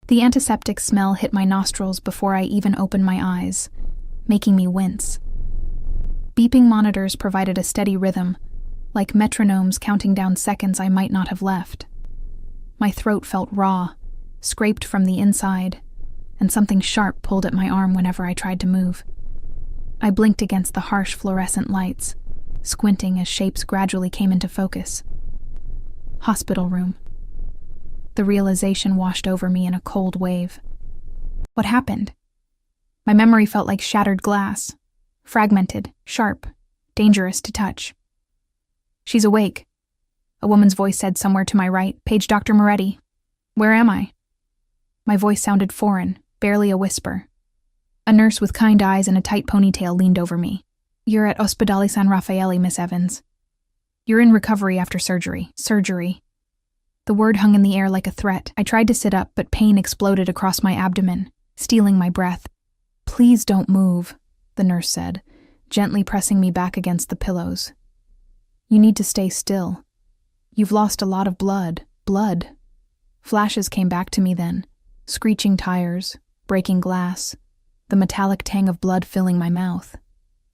The antiseptic smell hit my nostrils before I even opened my eyes, making me wince. Beeping monitors provided a steady rhythm, like metronomes counting down seconds I might not have left. My throat felt raw, scraped from the inside, and something sharp pulled at my arm whenever I tried to move. I blinked against the harsh fluorescent lights, squinting as shapes gradually came into focus. Hospital room. The realization washed over me in a cold wave. What happened? My memory felt like shattered glass, fragmented, sharp, dangerous to touch. "She's awake," a woman's voice said somewhere to my right. "Page Dr. Moretti." "Where am I?" My voice sounded foreign, barely a whisper. A nurse with kind eyes and a tight ponytail leaned over me. "You're at Ospedale San Raffaele, Miss Evans. You're in recovery after surgery." Surgery. The word hung in the air like a threat. I tried to sit up, but pain exploded across my abdomen, stealing my breath. "Please don't move," the nurse said, gently pressing me back against the pillows. "You need to stay still. You've lost a lot of blood." Blood. Flashes came back to me then. Screeching tires, breaking glass, the metallic tang of blood filling my mouth.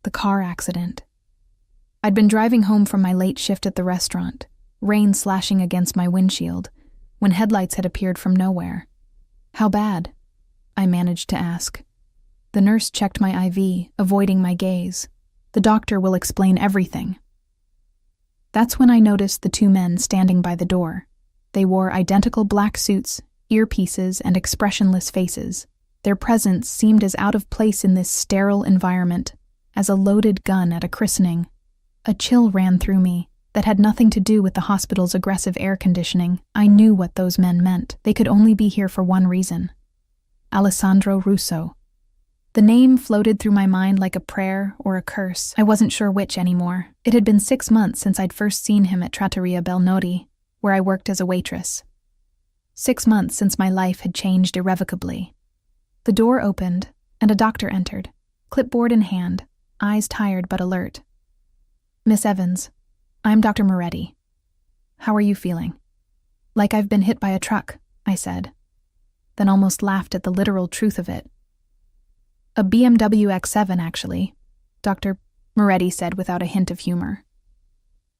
The car accident. I'd been driving home from my late shift at the restaurant, rain slashing against my windshield, when headlights had appeared from nowhere. "How bad?" I managed to ask. The nurse checked my IV, avoiding my gaze. "The doctor will explain everything." That's when I noticed the two men standing by the door. They wore identical black suits, earpieces, and expressionless faces. Their presence seemed as out of place in this sterile environment as a loaded gun at a christening. A chill ran through me that had nothing to do with the hospital's aggressive air conditioning. I knew what those men meant. They could only be here for one reason. Alessandro Russo. The name floated through my mind like a prayer or a curse. I wasn't sure which anymore. It had been 6 months since I'd first seen him at Trattoria Belnoti, where I worked as a waitress. 6 months since my life had changed irrevocably. The door opened, and a doctor entered, clipboard in hand, eyes tired but alert. "Miss Evans, I'm Dr. Moretti. How are you feeling?" "Like I've been hit by a truck," I said, then almost laughed at the literal truth of it. "A BMW X7, actually," Dr. Moretti said without a hint of humor.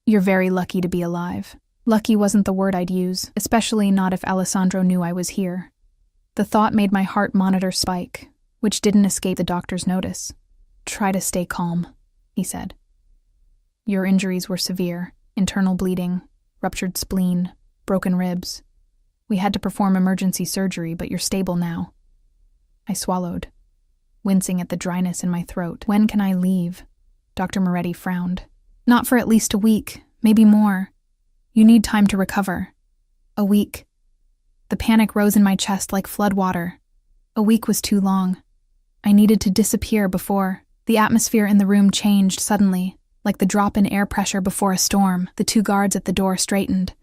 "You're very lucky to be alive." Lucky wasn't the word I'd use, especially not if Alessandro knew I was here. The thought made my heart monitor spike, which didn't escape the doctor's notice. "Try to stay calm," he said. "Your injuries were severe: internal bleeding, ruptured spleen, broken ribs. We had to perform emergency surgery, but you're stable now." I swallowed, wincing at the dryness in my throat. "When can I leave?" Dr. Moretti frowned. "Not for at least a week, maybe more. You need time to recover." "A week." The panic rose in my chest like floodwater. A week was too long. I needed to disappear before. The atmosphere in the room changed suddenly, like the drop in air pressure before a storm. The two guards at the door straightened,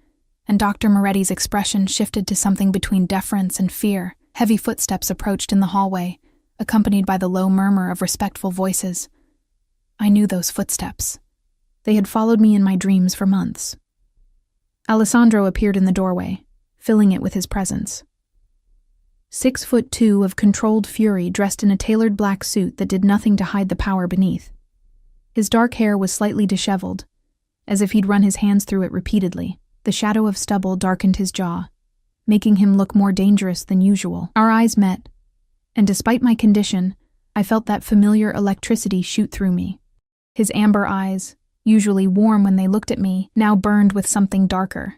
and Dr. Moretti's expression shifted to something between deference and fear. Heavy footsteps approached in the hallway, accompanied by the low murmur of respectful voices. I knew those footsteps. They had followed me in my dreams for months. Alessandro appeared in the doorway, filling it with his presence. 6'2" of controlled fury, dressed in a tailored black suit that did nothing to hide the power beneath. His dark hair was slightly disheveled, as if he'd run his hands through it repeatedly. The shadow of stubble darkened his jaw, making him look more dangerous than usual. Our eyes met, and despite my condition, I felt that familiar electricity shoot through me. His amber eyes, usually warm when they looked at me, now burned with something darker.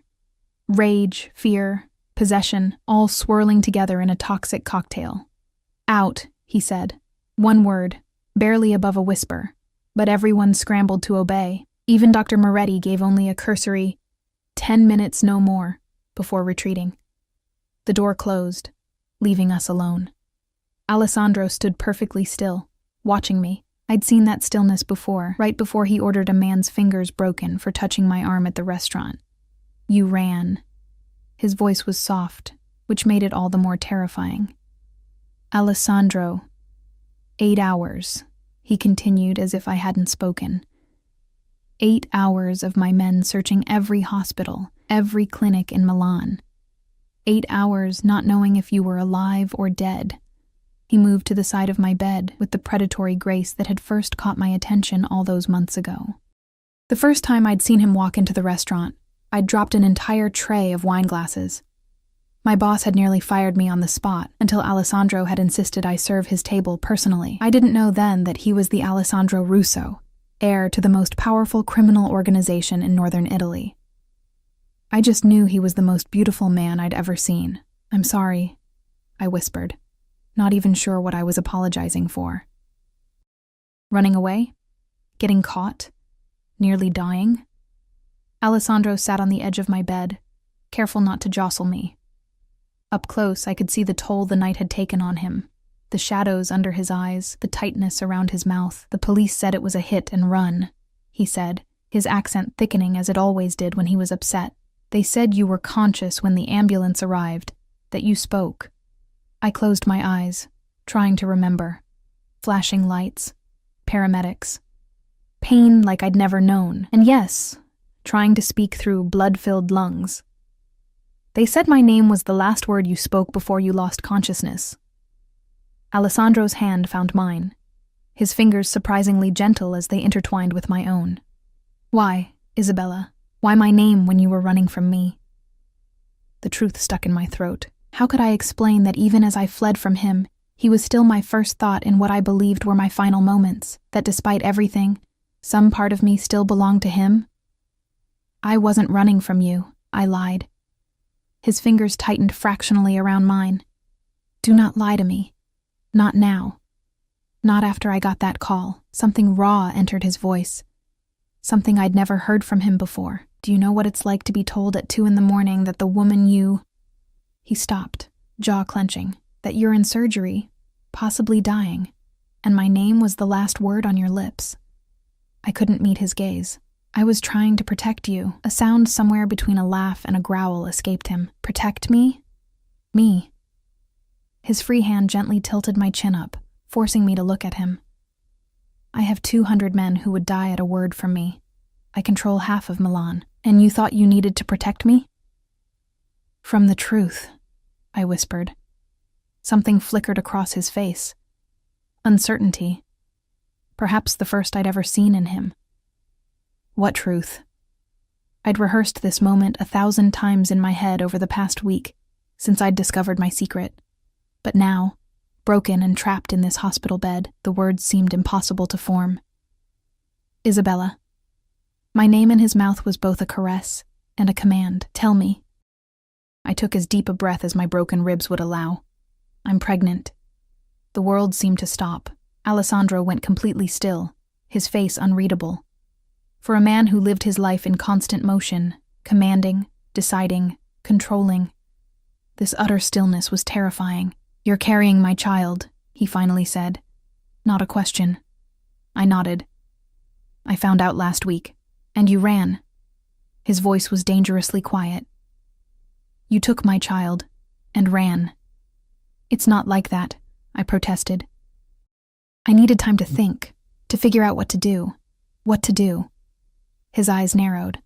Rage, fear, possession, all swirling together in a toxic cocktail. "Out," he said. One word, barely above a whisper, but everyone scrambled to obey. Even Dr. Moretti gave only a cursory 10 minutes, no more, before retreating. The door closed, leaving us alone. Alessandro stood perfectly still, watching me. I'd seen that stillness before, right before he ordered a man's fingers broken for touching my arm at the restaurant. "You ran." His voice was soft, which made it all the more terrifying. "Alessandro, 8 hours," he continued as if I hadn't spoken. 8 hours of my men searching every hospital, every clinic in Milan. 8 hours not knowing if you were alive or dead. He moved to the side of my bed with the predatory grace that had first caught my attention all those months ago. The first time I'd seen him walk into the restaurant, I'd dropped an entire tray of wine glasses. My boss had nearly fired me on the spot until Alessandro had insisted I serve his table personally. I didn't know then that he was the Alessandro Russo, heir to the most powerful criminal organization in northern Italy. I just knew he was the most beautiful man I'd ever seen. "I'm sorry," I whispered, not even sure what I was apologizing for. Running away? Getting caught? Nearly dying? Alessandro sat on the edge of my bed, careful not to jostle me. Up close, I could see the toll the night had taken on him. The shadows under his eyes, the tightness around his mouth. "The police said it was a hit and run," he said, his accent thickening as it always did when he was upset. "They said you were conscious when the ambulance arrived, that you spoke." I closed my eyes, trying to remember. Flashing lights, paramedics, pain like I'd never known, and yes, trying to speak through blood-filled lungs. "They said my name was the last word you spoke before you lost consciousness." Alessandro's hand found mine, his fingers surprisingly gentle as they intertwined with my own. "Why, Isabella? Why my name when you were running from me?" The truth stuck in my throat. How could I explain that even as I fled from him, he was still my first thought in what I believed were my final moments, that despite everything, some part of me still belonged to him? "I wasn't running from you," I lied. His fingers tightened fractionally around mine. "Do not lie to me. Not now. Not after I got that call." Something raw entered his voice. Something I'd never heard from him before. "Do you know what it's like to be told at 2 a.m. that the woman you—" He stopped, jaw clenching. "That you're in surgery, possibly dying, and my name was the last word on your lips." I couldn't meet his gaze. "I was trying to protect you." A sound somewhere between a laugh and a growl escaped him. "Protect me? Me?" His free hand gently tilted my chin up, forcing me to look at him. "I have 200 men who would die at a word from me. I control half of Milan, and you thought you needed to protect me?" "From the truth," I whispered. Something flickered across his face. Uncertainty. Perhaps the first I'd ever seen in him. What truth? I'd rehearsed this moment 1,000 times in my head over the past week, since I'd discovered my secret. But now, broken and trapped in this hospital bed, the words seemed impossible to form. "Isabella." My name in his mouth was both a caress and a command. "Tell me." I took as deep a breath as my broken ribs would allow. "I'm pregnant." The world seemed to stop. Alessandro went completely still, his face unreadable. For a man who lived his life in constant motion, commanding, deciding, controlling, this utter stillness was terrifying. "You're carrying my child," he finally said. Not a question. I nodded. "I found out last week. And you ran." His voice was dangerously quiet. "You took my child and ran." "It's not like that," I protested. I needed time to think, to figure out what to do. What to do. His eyes narrowed.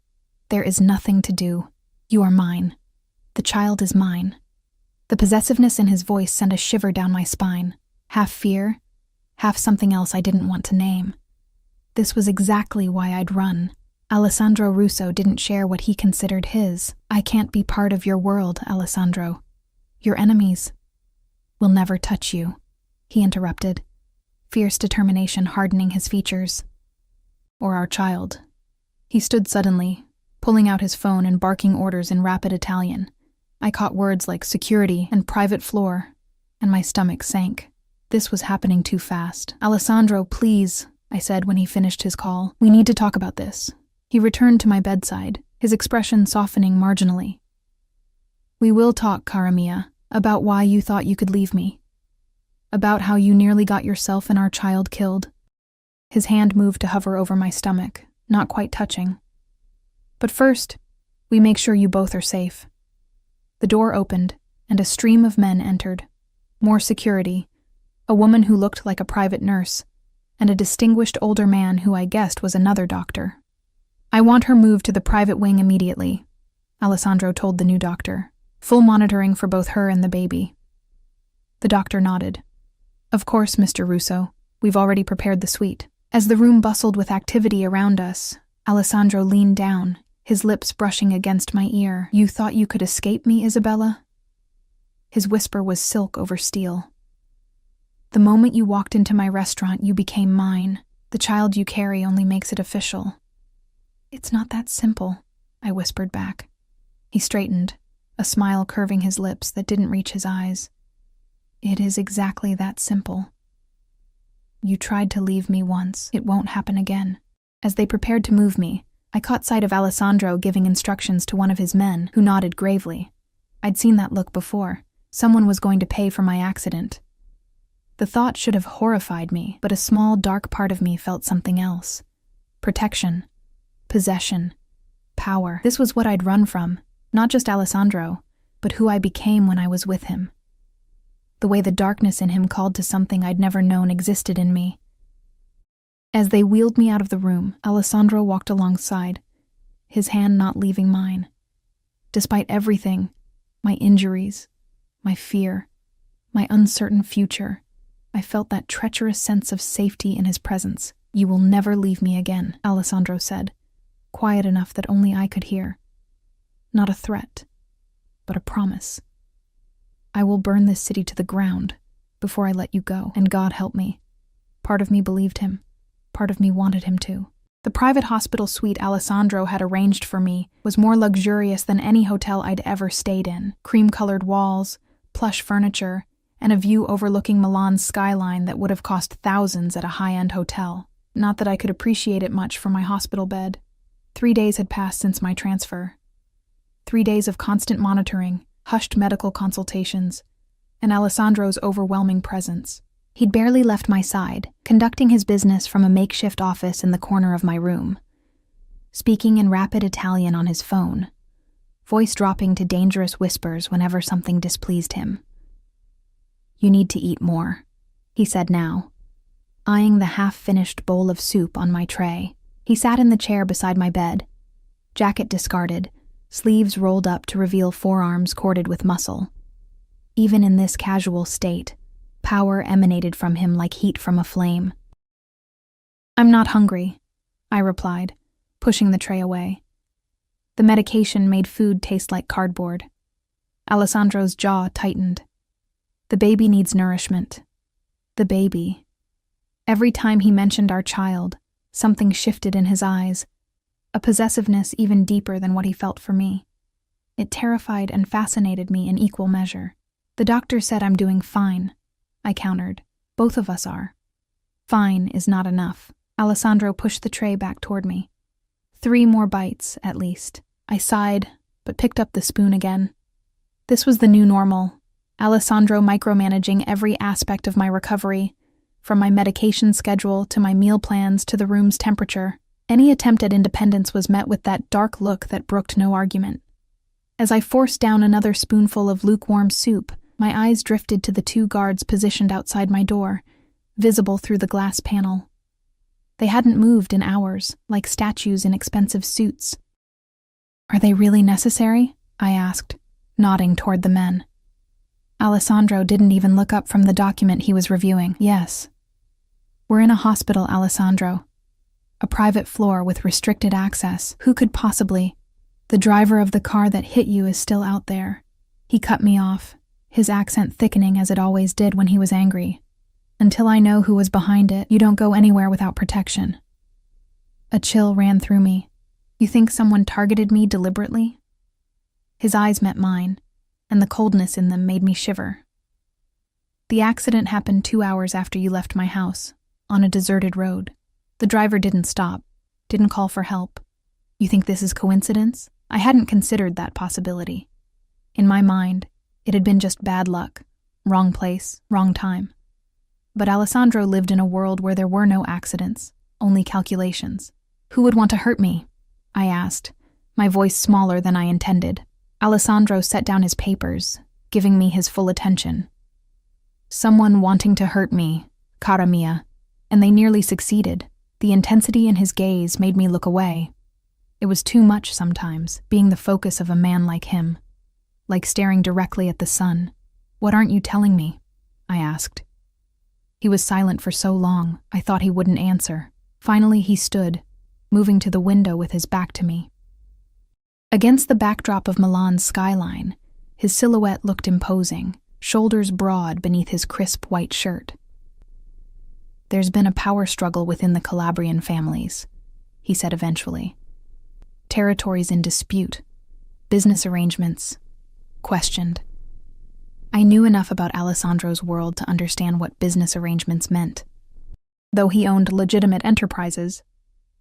"There is nothing to do. You are mine. The child is mine." The possessiveness in his voice sent a shiver down my spine, half fear, half something else I didn't want to name. This was exactly why I'd run. Alessandro Russo didn't share what he considered his. "I can't be part of your world, Alessandro. Your enemies will never touch you," he interrupted, fierce determination hardening his features. "Or our child." He stood suddenly, pulling out his phone and barking orders in rapid Italian. I caught words like security and private floor, and my stomach sank. This was happening too fast. "Alessandro, please," I said when he finished his call. "We need to talk about this." He returned to my bedside, his expression softening marginally. "We will talk, cara mia, about why you thought you could leave me. About how you nearly got yourself and our child killed." His hand moved to hover over my stomach, not quite touching. "But first, we make sure you both are safe." The door opened, and a stream of men entered. More security, a woman who looked like a private nurse, and a distinguished older man who I guessed was another doctor. "I want her moved to the private wing immediately," Alessandro told the new doctor, Full monitoring for both her and the baby. The doctor nodded. Of course, Mr. Russo. We've already prepared the suite. As the room bustled with activity around us, Alessandro leaned down, his lips brushing against my ear. You thought you could escape me, Isabella? His whisper was silk over steel. The moment you walked into my restaurant, you became mine. The child you carry only makes it official. It's not that simple, I whispered back. He straightened, a smile curving his lips that didn't reach his eyes. It is exactly that simple. You tried to leave me once. It won't happen again. As they prepared to move me, I caught sight of Alessandro giving instructions to one of his men, who nodded gravely. I'd seen that look before. Someone was going to pay for my accident. The thought should have horrified me, but a small, dark part of me felt something else. Protection. Possession. Power. This was what I'd run from, not just Alessandro, but who I became when I was with him. The way the darkness in him called to something I'd never known existed in me. As they wheeled me out of the room, Alessandro walked alongside, his hand not leaving mine. Despite everything, my injuries, my fear, my uncertain future, I felt that treacherous sense of safety in his presence. You will never leave me again, Alessandro said, quiet enough that only I could hear. Not a threat, but a promise. I will burn this city to the ground before I let you go, and God help me. Part of me believed him. Part of me wanted him to. The private hospital suite Alessandro had arranged for me was more luxurious than any hotel I'd ever stayed in. Cream-colored walls, plush furniture, and a view overlooking Milan's skyline that would have cost thousands at a high-end hotel. Not that I could appreciate it much from my hospital bed. 3 days had passed since my transfer. 3 days of constant monitoring, hushed medical consultations, and Alessandro's overwhelming presence. He'd barely left my side, conducting his business from a makeshift office in the corner of my room, speaking in rapid Italian on his phone, voice dropping to dangerous whispers whenever something displeased him. You need to eat more, he said now, eyeing the half-finished bowl of soup on my tray. He sat in the chair beside my bed, jacket discarded, sleeves rolled up to reveal forearms corded with muscle. Even in this casual state, power emanated from him like heat from a flame. I'm not hungry, I replied, pushing the tray away. The medication made food taste like cardboard. Alessandro's jaw tightened. The baby needs nourishment. The baby. Every time he mentioned our child, something shifted in his eyes, a possessiveness even deeper than what he felt for me. It terrified and fascinated me in equal measure. The doctor said I'm doing fine, I countered. Both of us are. Fine is not enough. Alessandro pushed the tray back toward me. 3 more bites, at least. I sighed, but picked up the spoon again. This was the new normal. Alessandro micromanaging every aspect of my recovery, from my medication schedule to my meal plans to the room's temperature. Any attempt at independence was met with that dark look that brooked no argument. As I forced down another spoonful of lukewarm soup, my eyes drifted to the 2 guards positioned outside my door, visible through the glass panel. They hadn't moved in hours, like statues in expensive suits. Are they really necessary? I asked, nodding toward the men. Alessandro didn't even look up from the document he was reviewing. Yes. We're in a hospital, Alessandro. A private floor with restricted access. Who could possibly? The driver of the car that hit you is still out there. He cut me off, his accent thickening as it always did when he was angry. Until I know who was behind it, you don't go anywhere without protection. A chill ran through me. You think someone targeted me deliberately? His eyes met mine, and the coldness in them made me shiver. The accident happened 2 hours after you left my house, on a deserted road. The driver didn't stop, didn't call for help. You think this is coincidence? I hadn't considered that possibility. In my mind, it had been just bad luck, wrong place, wrong time. But Alessandro lived in a world where there were no accidents, only calculations. Who would want to hurt me? I asked, my voice smaller than I intended. Alessandro set down his papers, giving me his full attention. Someone wanting to hurt me, cara mia, and they nearly succeeded. The intensity in his gaze made me look away. It was too much sometimes, being the focus of a man like him. like staring directly at the sun. "What aren't you telling me?" I asked. He was silent for so long, I thought he wouldn't answer. Finally, he stood, moving to the window with his back to me. Against the backdrop of Milan's skyline, his silhouette looked imposing, shoulders broad beneath his crisp white shirt. "There's been a power struggle within the Calabrian families," he said eventually. "Territories in dispute, business arrangements questioned." I knew enough about Alessandro's world to understand what business arrangements meant. Though he owned legitimate enterprises,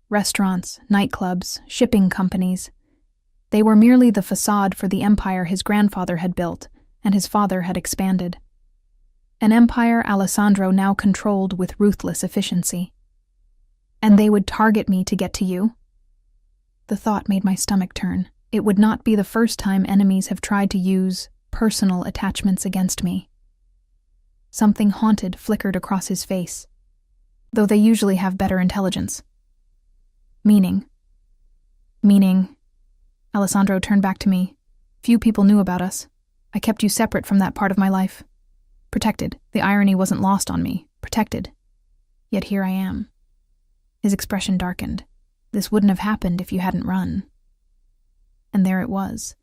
restaurants, nightclubs, shipping companies, they were merely the facade for the empire his grandfather had built and his father had expanded. An empire Alessandro now controlled with ruthless efficiency. And they would target me to get to you? The thought made my stomach turn. It would not be the first time enemies have tried to use personal attachments against me. Something haunted flickered across his face, though they usually have better intelligence. Meaning, Alessandro turned back to me. "Few people knew about us. I kept you separate from that part of my life. Protected. The irony wasn't lost on me. Protected. Yet here I am." His expression darkened. "This wouldn't have happened if you hadn't run." And there it was,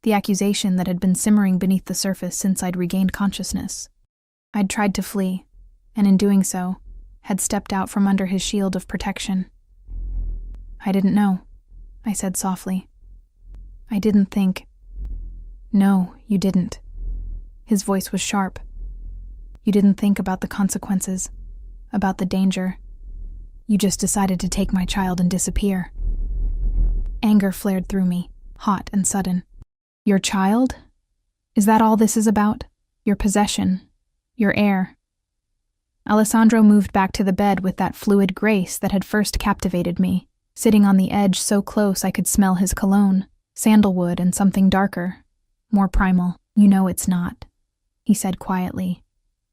the accusation that had been simmering beneath the surface since I'd regained consciousness. I'd tried to flee, and in doing so, had stepped out from under his shield of protection. "I didn't know," I said softly. "I didn't think." "No, you didn't." His voice was sharp. "You didn't think about the consequences, about the danger. You just decided to take my child and disappear." Anger flared through me, hot and sudden. "Your child? Is that all this is about? Your possession? Your heir?" Alessandro moved back to the bed with that fluid grace that had first captivated me, sitting on the edge so close I could smell his cologne, sandalwood and something darker, more primal. "You know it's not," he said quietly,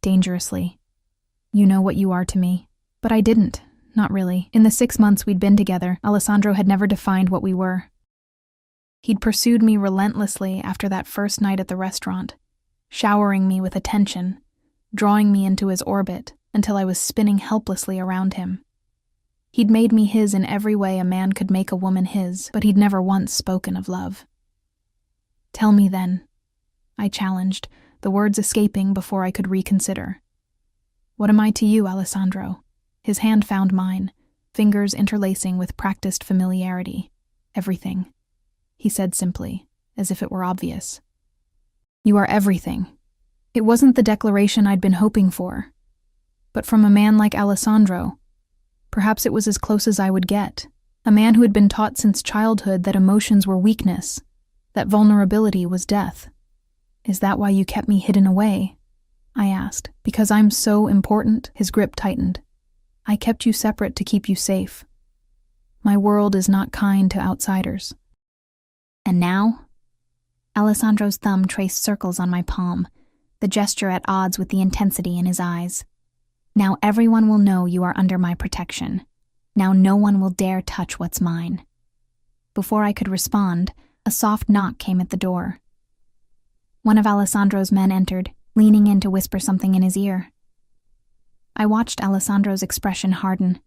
dangerously. "You know what you are to me." But I didn't, not really. In the 6 months we'd been together, Alessandro had never defined what we were. He'd pursued me relentlessly after that first night at the restaurant, showering me with attention, drawing me into his orbit until I was spinning helplessly around him. He'd made me his in every way a man could make a woman his, but he'd never once spoken of love. "Tell me then," I challenged, the words escaping before I could reconsider. "What am I to you, Alessandro?" His hand found mine, fingers interlacing with practiced familiarity. "Everything," he said simply, as if it were obvious. "You are everything." It wasn't the declaration I'd been hoping for, but from a man like Alessandro, perhaps it was as close as I would get. A man who had been taught since childhood that emotions were weakness, that vulnerability was death. "Is that why you kept me hidden away?" I asked. "Because I'm so important?" His grip tightened. "I kept you separate to keep you safe. My world is not kind to outsiders." "And now?" Alessandro's thumb traced circles on my palm, the gesture at odds with the intensity in his eyes. "Now everyone will know you are under my protection. Now no one will dare touch what's mine." Before I could respond, a soft knock came at the door. One of Alessandro's men entered, leaning in to whisper something in his ear. I watched Alessandro's expression harden,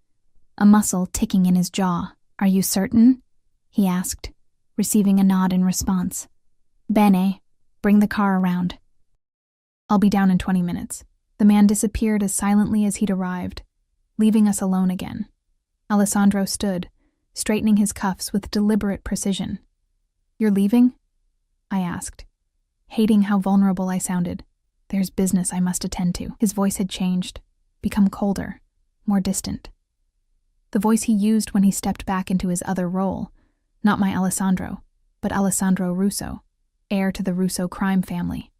a muscle ticking in his jaw. "Are you certain?" he asked, receiving a nod in response. "Bene, bring the car around." "I'll be down in 20 minutes. The man disappeared as silently as he'd arrived, leaving us alone again. Alessandro stood, straightening his cuffs with deliberate precision. "You're leaving?" I asked, hating how vulnerable I sounded. "There's business I must attend to." His voice had changed, become colder, more distant. The voice he used when he stepped back into his other role, not my Alessandro, but Alessandro Russo, heir to the Russo crime family.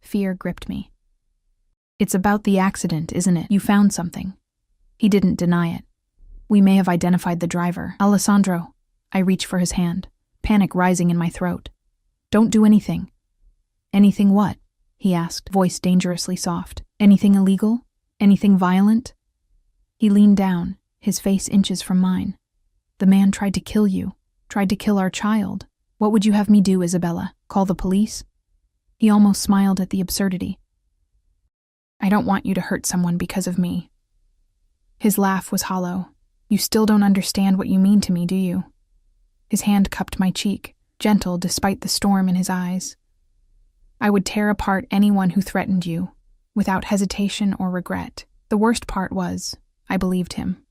Fear gripped me. "It's about the accident, isn't it? You found something." He didn't deny it. "We may have identified the driver." "Alessandro," I reached for his hand, panic rising in my throat. "Don't do anything." "Anything what?" he asked, voice dangerously soft. "Anything illegal? Anything violent?" He leaned down, his face inches from mine. "The man tried to kill you, tried to kill our child." What would you have me do, Isabella? Call the police? He almost smiled at the absurdity. I don't want you to hurt someone because of me. His laugh was hollow. You still don't understand what you mean to me, do you? His hand cupped my cheek, gentle despite the storm in his eyes. I would tear apart anyone who threatened you, without hesitation or regret. The worst part was, I believed him.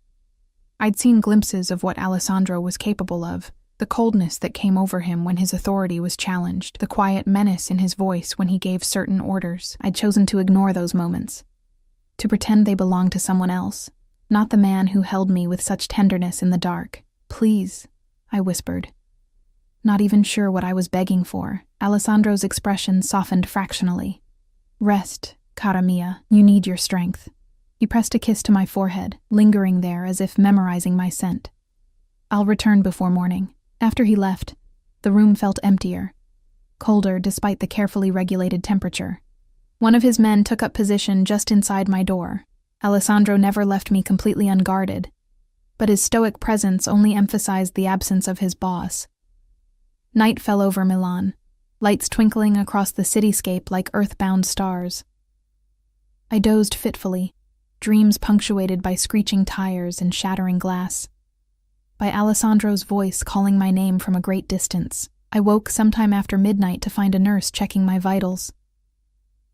I'd seen glimpses of what Alessandro was capable of, the coldness that came over him when his authority was challenged, the quiet menace in his voice when he gave certain orders. I'd chosen to ignore those moments, to pretend they belonged to someone else, not the man who held me with such tenderness in the dark. Please, I whispered. Not even sure what I was begging for, Alessandro's expression softened fractionally. Rest, cara mia, you need your strength. He pressed a kiss to my forehead, lingering there as if memorizing my scent. I'll return before morning. After he left, the room felt emptier, colder despite the carefully regulated temperature. One of his men took up position just inside my door. Alessandro never left me completely unguarded, but his stoic presence only emphasized the absence of his boss. Night fell over Milan, lights twinkling across the cityscape like earthbound stars. I dozed fitfully, dreams punctuated by screeching tires and shattering glass. By Alessandro's voice calling my name from a great distance. I woke sometime after midnight to find a nurse checking my vitals.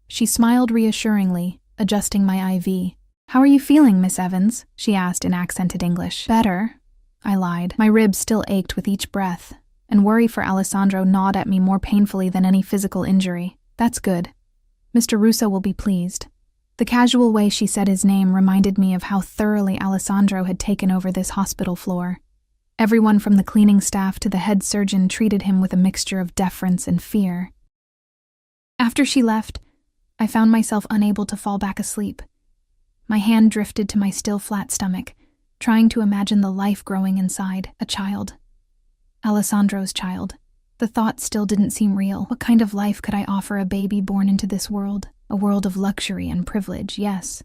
She smiled reassuringly, adjusting my IV. How are you feeling, Miss Evans? She asked in accented English. Better, I lied. My ribs still ached with each breath, and worry for Alessandro gnawed at me more painfully than any physical injury. That's good. Mr. Russo will be pleased. The casual way she said his name reminded me of how thoroughly Alessandro had taken over this hospital floor. Everyone from the cleaning staff to the head surgeon treated him with a mixture of deference and fear. After she left, I found myself unable to fall back asleep. My hand drifted to my still flat stomach, trying to imagine the life growing inside, a child. Alessandro's child. The thought still didn't seem real. What kind of life could I offer a baby born into this world? A world of luxury and privilege, yes,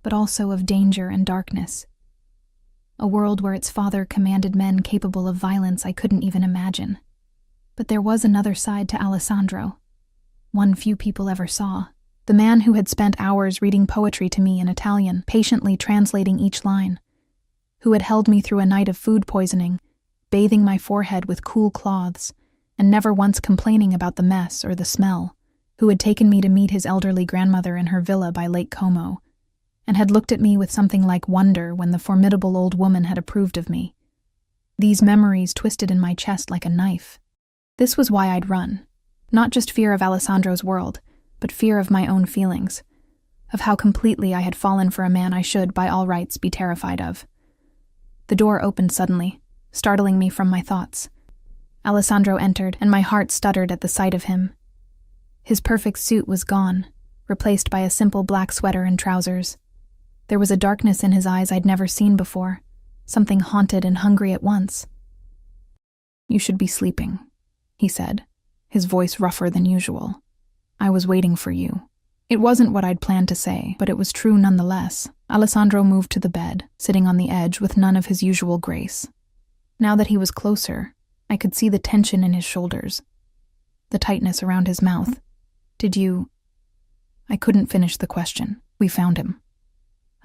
but also of danger and darkness. A world where its father commanded men capable of violence I couldn't even imagine. But there was another side to Alessandro, one few people ever saw. The man who had spent hours reading poetry to me in Italian, patiently translating each line, who had held me through a night of food poisoning, bathing my forehead with cool cloths, and never once complaining about the mess or the smell, who had taken me to meet his elderly grandmother in her villa by Lake Como, and had looked at me with something like wonder when the formidable old woman had approved of me. These memories twisted in my chest like a knife. This was why I'd run. Not just fear of Alessandro's world, but fear of my own feelings, of how completely I had fallen for a man I should, by all rights, be terrified of. The door opened suddenly, startling me from my thoughts. Alessandro entered, and my heart stuttered at the sight of him. His perfect suit was gone, replaced by a simple black sweater and trousers. There was a darkness in his eyes I'd never seen before, something haunted and hungry at once. You should be sleeping, he said, his voice rougher than usual. I was waiting for you. It wasn't what I'd planned to say, but it was true nonetheless. Alessandro moved to the bed, sitting on the edge with none of his usual grace. Now that he was closer, I could see the tension in his shoulders, the tightness around his mouth. Did you... I couldn't finish the question. We found him,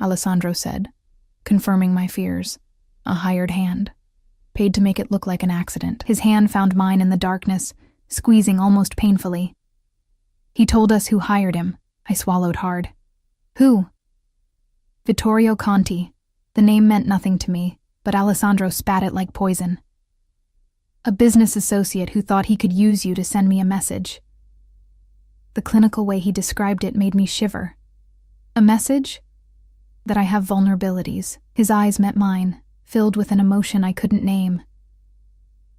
Alessandro said, confirming my fears. A hired hand, paid to make it look like an accident. His hand found mine in the darkness, squeezing almost painfully. He told us who hired him. I swallowed hard. Who? Vittorio Conti. The name meant nothing to me, but Alessandro spat it like poison. A business associate who thought he could use you to send me a message. The clinical way he described it made me shiver. A message? That I have vulnerabilities. His eyes met mine, filled with an emotion I couldn't name.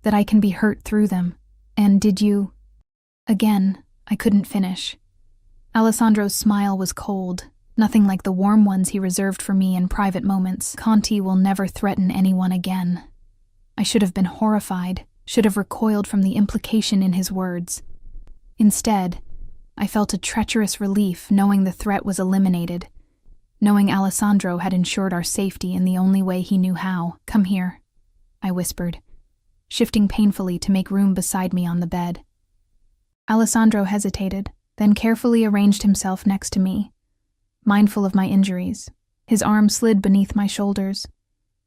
That I can be hurt through them. And did you... Again, I couldn't finish. Alessandro's smile was cold, nothing like the warm ones he reserved for me in private moments. Conti will never threaten anyone again. I should have been horrified, should have recoiled from the implication in his words. Instead, I felt a treacherous relief knowing the threat was eliminated, knowing Alessandro had ensured our safety in the only way he knew how. Come here, I whispered, shifting painfully to make room beside me on the bed. Alessandro hesitated, then carefully arranged himself next to me. Mindful of my injuries, his arm slid beneath my shoulders,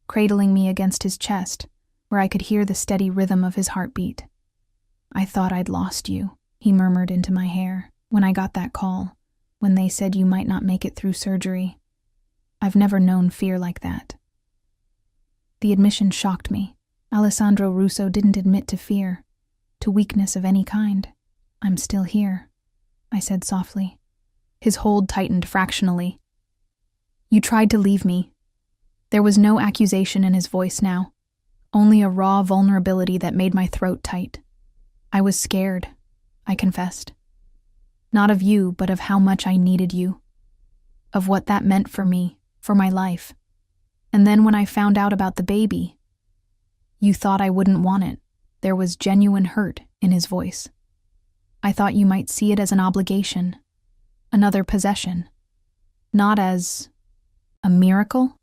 cradling me against his chest, where I could hear the steady rhythm of his heartbeat. "I thought I'd lost you," he murmured into my hair, "when I got that call, when they said you might not make it through surgery. I've never known fear like that." The admission shocked me. Alessandro Russo didn't admit to fear, to weakness of any kind. "I'm still here," I said softly. His hold tightened fractionally. "You tried to leave me." There was no accusation in his voice now, only a raw vulnerability that made my throat tight. "I was scared," I confessed. "Not of you, but of how much I needed you. Of what that meant for me, for my life. And then when I found out about the baby, you thought I wouldn't want it." There was genuine hurt in his voice. "I thought you might see it as an obligation, another possession, not as a miracle."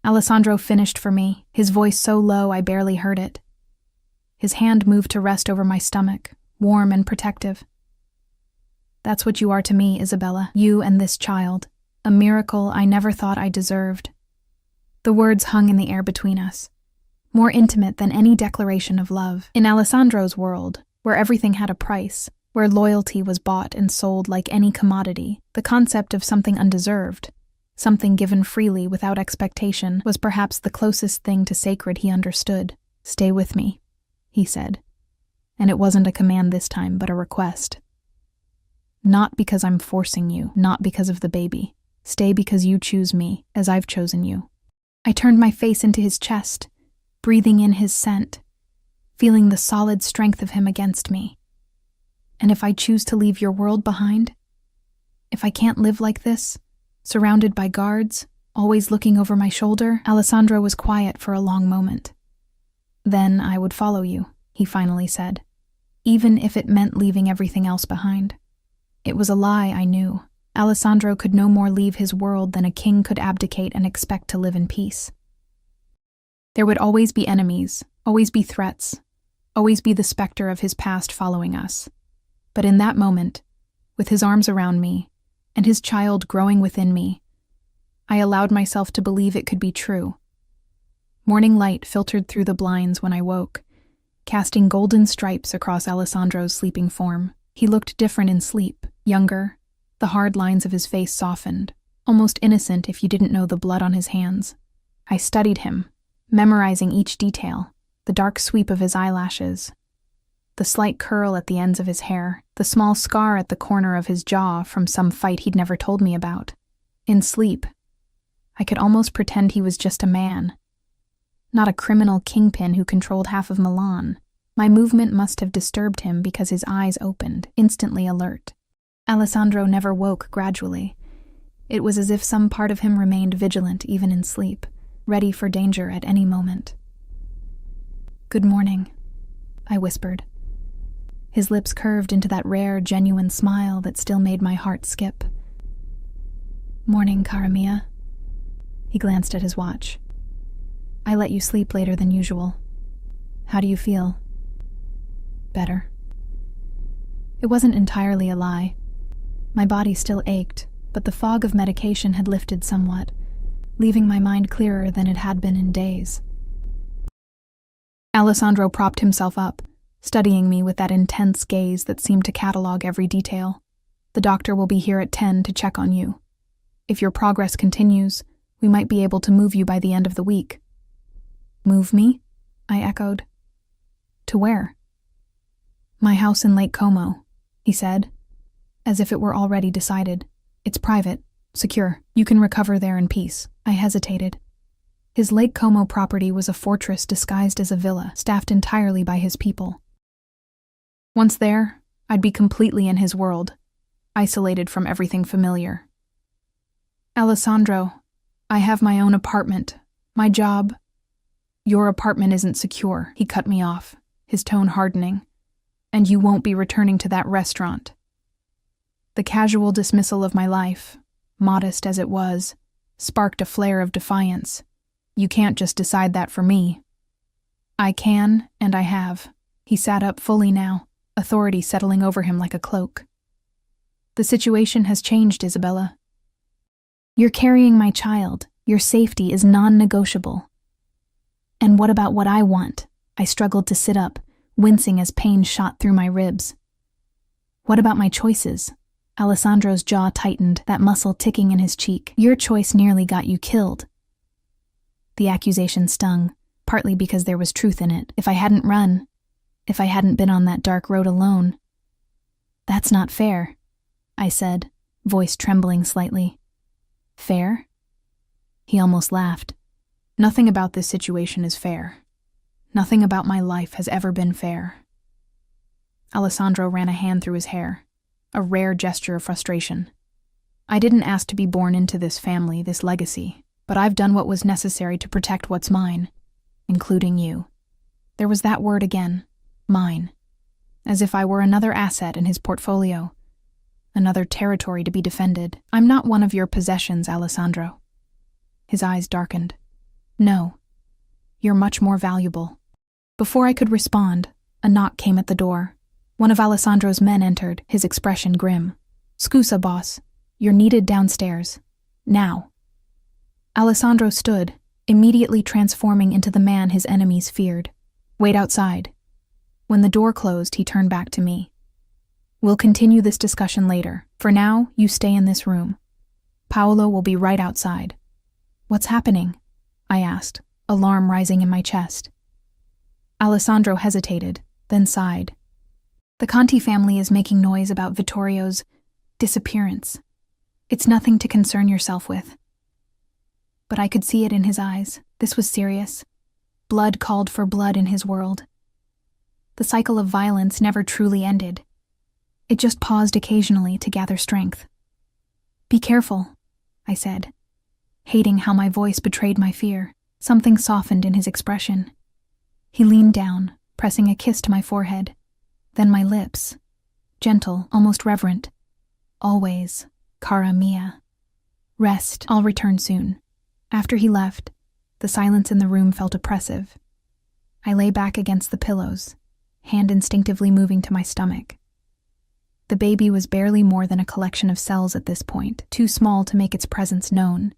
Alessandro finished for me, his voice so low I barely heard it. His hand moved to rest over my stomach, warm and protective. "That's what you are to me, Isabella, you and this child, a miracle I never thought I deserved." The words hung in the air between us, more intimate than any declaration of love. In Alessandro's world, where everything had a price, where loyalty was bought and sold like any commodity, the concept of something undeserved, something given freely without expectation, was perhaps the closest thing to sacred he understood. "Stay with me," he said. And it wasn't a command this time, but a request. "Not because I'm forcing you, not because of the baby. Stay because you choose me, as I've chosen you." I turned my face into his chest, breathing in his scent, feeling the solid strength of him against me. "And if I choose to leave your world behind? If I can't live like this, surrounded by guards, always looking over my shoulder?" Alessandro was quiet for a long moment. "Then I would follow you," he finally said, "even if it meant leaving everything else behind." It was a lie, I knew. Alessandro could no more leave his world than a king could abdicate and expect to live in peace. There would always be enemies, always be threats, always be the specter of his past following us. But in that moment, with his arms around me, and his child growing within me, I allowed myself to believe it could be true. Morning light filtered through the blinds when I woke, casting golden stripes across Alessandro's sleeping form. He looked different in sleep, younger, the hard lines of his face softened, almost innocent if you didn't know the blood on his hands. I studied him, memorizing each detail, the dark sweep of his eyelashes, the slight curl at the ends of his hair, the small scar at the corner of his jaw from some fight he'd never told me about. In sleep, I could almost pretend he was just a man, not a criminal kingpin who controlled half of Milan. My movement must have disturbed him because his eyes opened, instantly alert. Alessandro never woke gradually. It was as if some part of him remained vigilant even in sleep, ready for danger at any moment. "Good morning," I whispered. His lips curved into that rare, genuine smile that still made my heart skip. "Morning, cara mia." He glanced at his watch. "I let you sleep later than usual. How do you feel?" "Better." It wasn't entirely a lie. My body still ached, but the fog of medication had lifted somewhat, leaving my mind clearer than it had been in days. Alessandro propped himself up, studying me with that intense gaze that seemed to catalog every detail. "The doctor will be here at 10 to check on you. If your progress continues, we might be able to move you by the end of the week." "Move me?" I echoed. "To where?" "My house in Lake Como," he said, as if it were already decided. "It's private, secure. You can recover there in peace." I hesitated. His Lake Como property was a fortress disguised as a villa, staffed entirely by his people. Once there, I'd be completely in his world, isolated from everything familiar. "Alessandro, I have my own apartment, my job." "Your apartment isn't secure," he cut me off, his tone hardening. "And you won't be returning to that restaurant." The casual dismissal of my life, modest as it was, sparked a flare of defiance. "You can't just decide that for me." I can, and I have. He sat up fully now, authority settling over him like a cloak. The situation has changed, Isabella. You're carrying my child. Your safety is non-negotiable. And what about what I want? I struggled to sit up, wincing as pain shot through my ribs. What about my choices? Alessandro's jaw tightened, that muscle ticking in his cheek. Your choice nearly got you killed. The accusation stung, partly because there was truth in it. If I hadn't run, if I hadn't been on that dark road alone. That's not fair, I said, voice trembling slightly. Fair? He almost laughed. Nothing about this situation is fair. Nothing about my life has ever been fair. Alessandro ran a hand through his hair, a rare gesture of frustration. I didn't ask to be born into this family, this legacy, but I've done what was necessary to protect what's mine, including you. There was that word again, mine, as if I were another asset in his portfolio, another territory to be defended. I'm not one of your possessions, Alessandro. His eyes darkened. No, you're much more valuable. Before I could respond, a knock came at the door. One of Alessandro's men entered, his expression grim. Scusa, boss. You're needed downstairs. Now. Alessandro stood, immediately transforming into the man his enemies feared. Wait outside. When the door closed, he turned back to me. We'll continue this discussion later. For now, you stay in this room. Paolo will be right outside. What's happening? I asked, alarm rising in my chest. Alessandro hesitated, then sighed. The Conti family is making noise about Vittorio's disappearance. It's nothing to concern yourself with. But I could see it in his eyes. This was serious. Blood called for blood in his world. The cycle of violence never truly ended. It just paused occasionally to gather strength. Be careful, I said, hating how my voice betrayed my fear. Something softened in his expression. He leaned down, pressing a kiss to my forehead, then my lips, gentle, almost reverent. Always, cara mia. Rest, I'll return soon. After he left, the silence in the room felt oppressive. I lay back against the pillows, hand instinctively moving to my stomach. The baby was barely more than a collection of cells at this point, too small to make its presence known.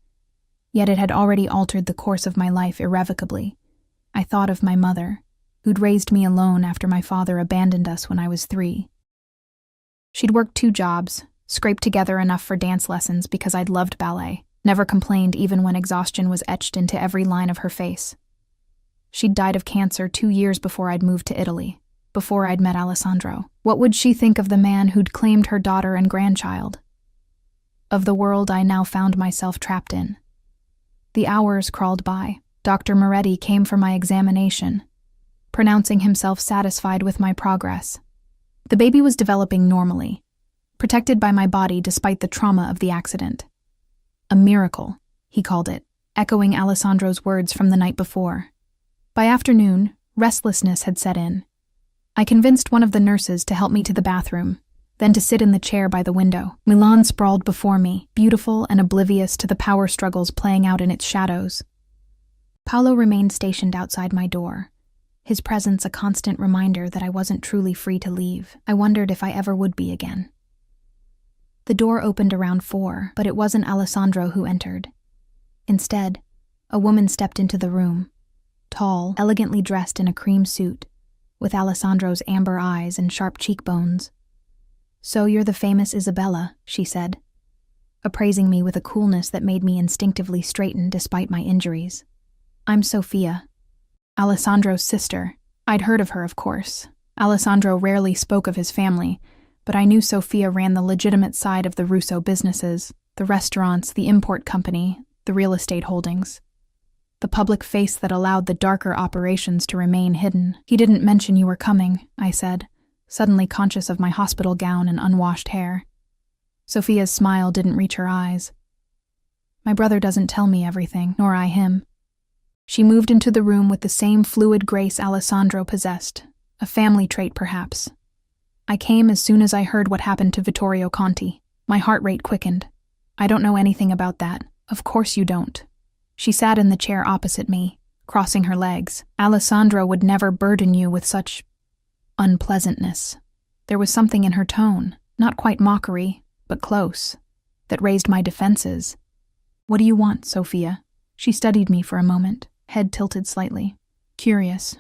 Yet it had already altered the course of my life irrevocably. I thought of my mother, who'd raised me alone after my father abandoned us when I was 3. She'd worked 2 jobs, scraped together enough for dance lessons because I'd loved ballet, never complained even when exhaustion was etched into every line of her face. She'd died of cancer 2 years before I'd moved to Italy, before I'd met Alessandro. What would she think of the man who'd claimed her daughter and grandchild? Of the world I now found myself trapped in. The hours crawled by. Dr. Moretti came for my examination, pronouncing himself satisfied with my progress. The baby was developing normally, protected by my body despite the trauma of the accident. A miracle, he called it, echoing Alessandro's words from the night before. By afternoon, restlessness had set in. I convinced one of the nurses to help me to the bathroom, then to sit in the chair by the window. Milan sprawled before me, beautiful and oblivious to the power struggles playing out in its shadows. Paolo remained stationed outside my door, his presence a constant reminder that I wasn't truly free to leave. I wondered if I ever would be again. The door opened around 4, but it wasn't Alessandro who entered. Instead, a woman stepped into the room, tall, elegantly dressed in a cream suit, with Alessandro's amber eyes and sharp cheekbones. So you're the famous Isabella, she said, appraising me with a coolness that made me instinctively straighten despite my injuries. I'm Sofia, Alessandro's sister. I'd heard of her, of course. Alessandro rarely spoke of his family, but I knew Sofia ran the legitimate side of the Russo businesses, the restaurants, the import company, the real estate holdings. The public face that allowed the darker operations to remain hidden. He didn't mention you were coming, I said, suddenly conscious of my hospital gown and unwashed hair. Sofia's smile didn't reach her eyes. My brother doesn't tell me everything, nor I him. She moved into the room with the same fluid grace Alessandro possessed, a family trait perhaps. I came as soon as I heard what happened to Vittorio Conti. My heart rate quickened. I don't know anything about that. Of course you don't. She sat in the chair opposite me, crossing her legs. Alessandro would never burden you with such unpleasantness. There was something in her tone, not quite mockery, but close, that raised my defenses. What do you want, Sophia? She studied me for a moment, head tilted slightly. Curious.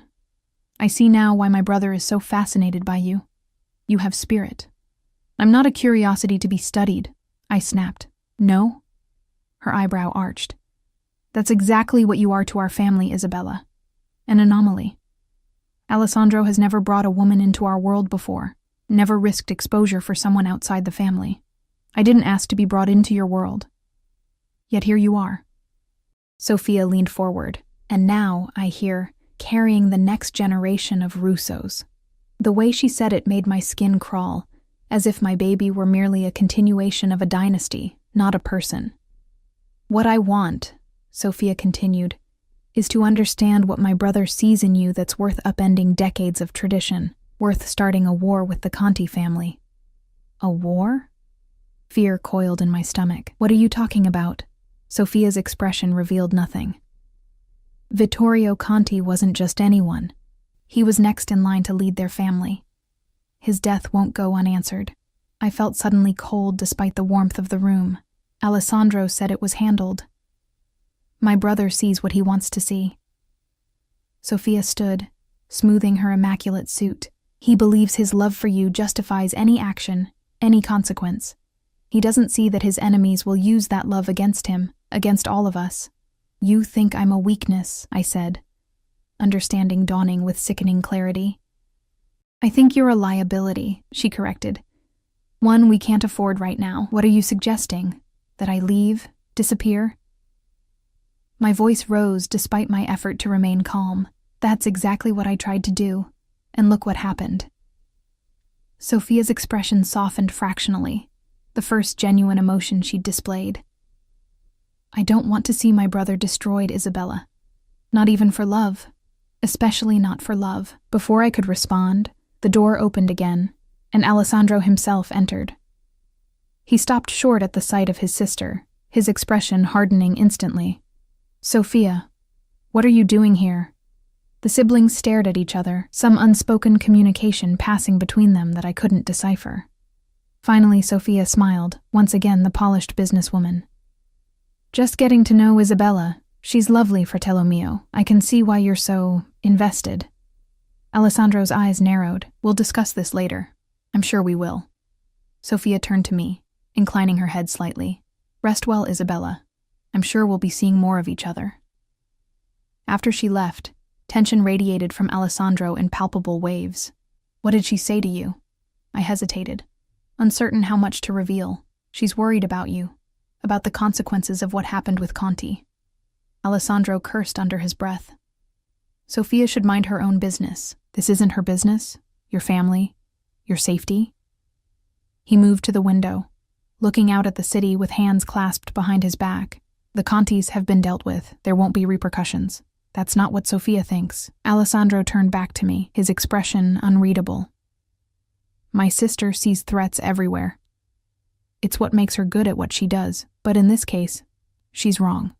I see now why my brother is so fascinated by you. You have spirit. I'm not a curiosity to be studied, I snapped. No? Her eyebrow arched. That's exactly what you are to our family, Isabella. An anomaly. Alessandro has never brought a woman into our world before, never risked exposure for someone outside the family. I didn't ask to be brought into your world. Yet here you are. Sophia leaned forward, and now, I hear, carrying the next generation of Russos. The way she said it made my skin crawl, as if my baby were merely a continuation of a dynasty, not a person. What I want, Sophia continued, is to understand what my brother sees in you that's worth upending decades of tradition, worth starting a war with the Conti family. A war? Fear coiled in my stomach. What are you talking about? Sophia's expression revealed nothing. Vittorio Conti wasn't just anyone. He was next in line to lead their family. His death won't go unanswered. I felt suddenly cold despite the warmth of the room. Alessandro said it was handled. My brother sees what he wants to see. Sophia stood, smoothing her immaculate suit. He believes his love for you justifies any action, any consequence. He doesn't see that his enemies will use that love against him, against all of us. You think I'm a weakness, I said, understanding dawning with sickening clarity. I think you're a liability, she corrected. One we can't afford right now. What are you suggesting? That I leave? Disappear? My voice rose despite my effort to remain calm. That's exactly what I tried to do. And look what happened. Sophia's expression softened fractionally, the first genuine emotion she'd displayed. I don't want to see my brother destroyed, Isabella. Not even for love. Especially not for love. Before I could respond, the door opened again, and Alessandro himself entered. He stopped short at the sight of his sister, his expression hardening instantly. Sophia, what are you doing here? The siblings stared at each other, some unspoken communication passing between them that I couldn't decipher. Finally, Sophia smiled, once again the polished businesswoman. Just getting to know Isabella. She's lovely, fratello mio. I can see why you're so invested. Alessandro's eyes narrowed. We'll discuss this later. I'm sure we will. Sophia turned to me, inclining her head slightly. Rest well, Isabella. I'm sure we'll be seeing more of each other. After she left, tension radiated from Alessandro in palpable waves. What did she say to you? I hesitated, uncertain how much to reveal. She's worried about you, about the consequences of what happened with Conti. Alessandro cursed under his breath. Sophia should mind her own business. This isn't her business, your family, your safety. He moved to the window, looking out at the city with hands clasped behind his back. The Contis have been dealt with. There won't be repercussions. That's not what Sophia thinks. Alessandro turned back to me, his expression unreadable. My sister sees threats everywhere. It's what makes her good at what she does, but in this case, she's wrong.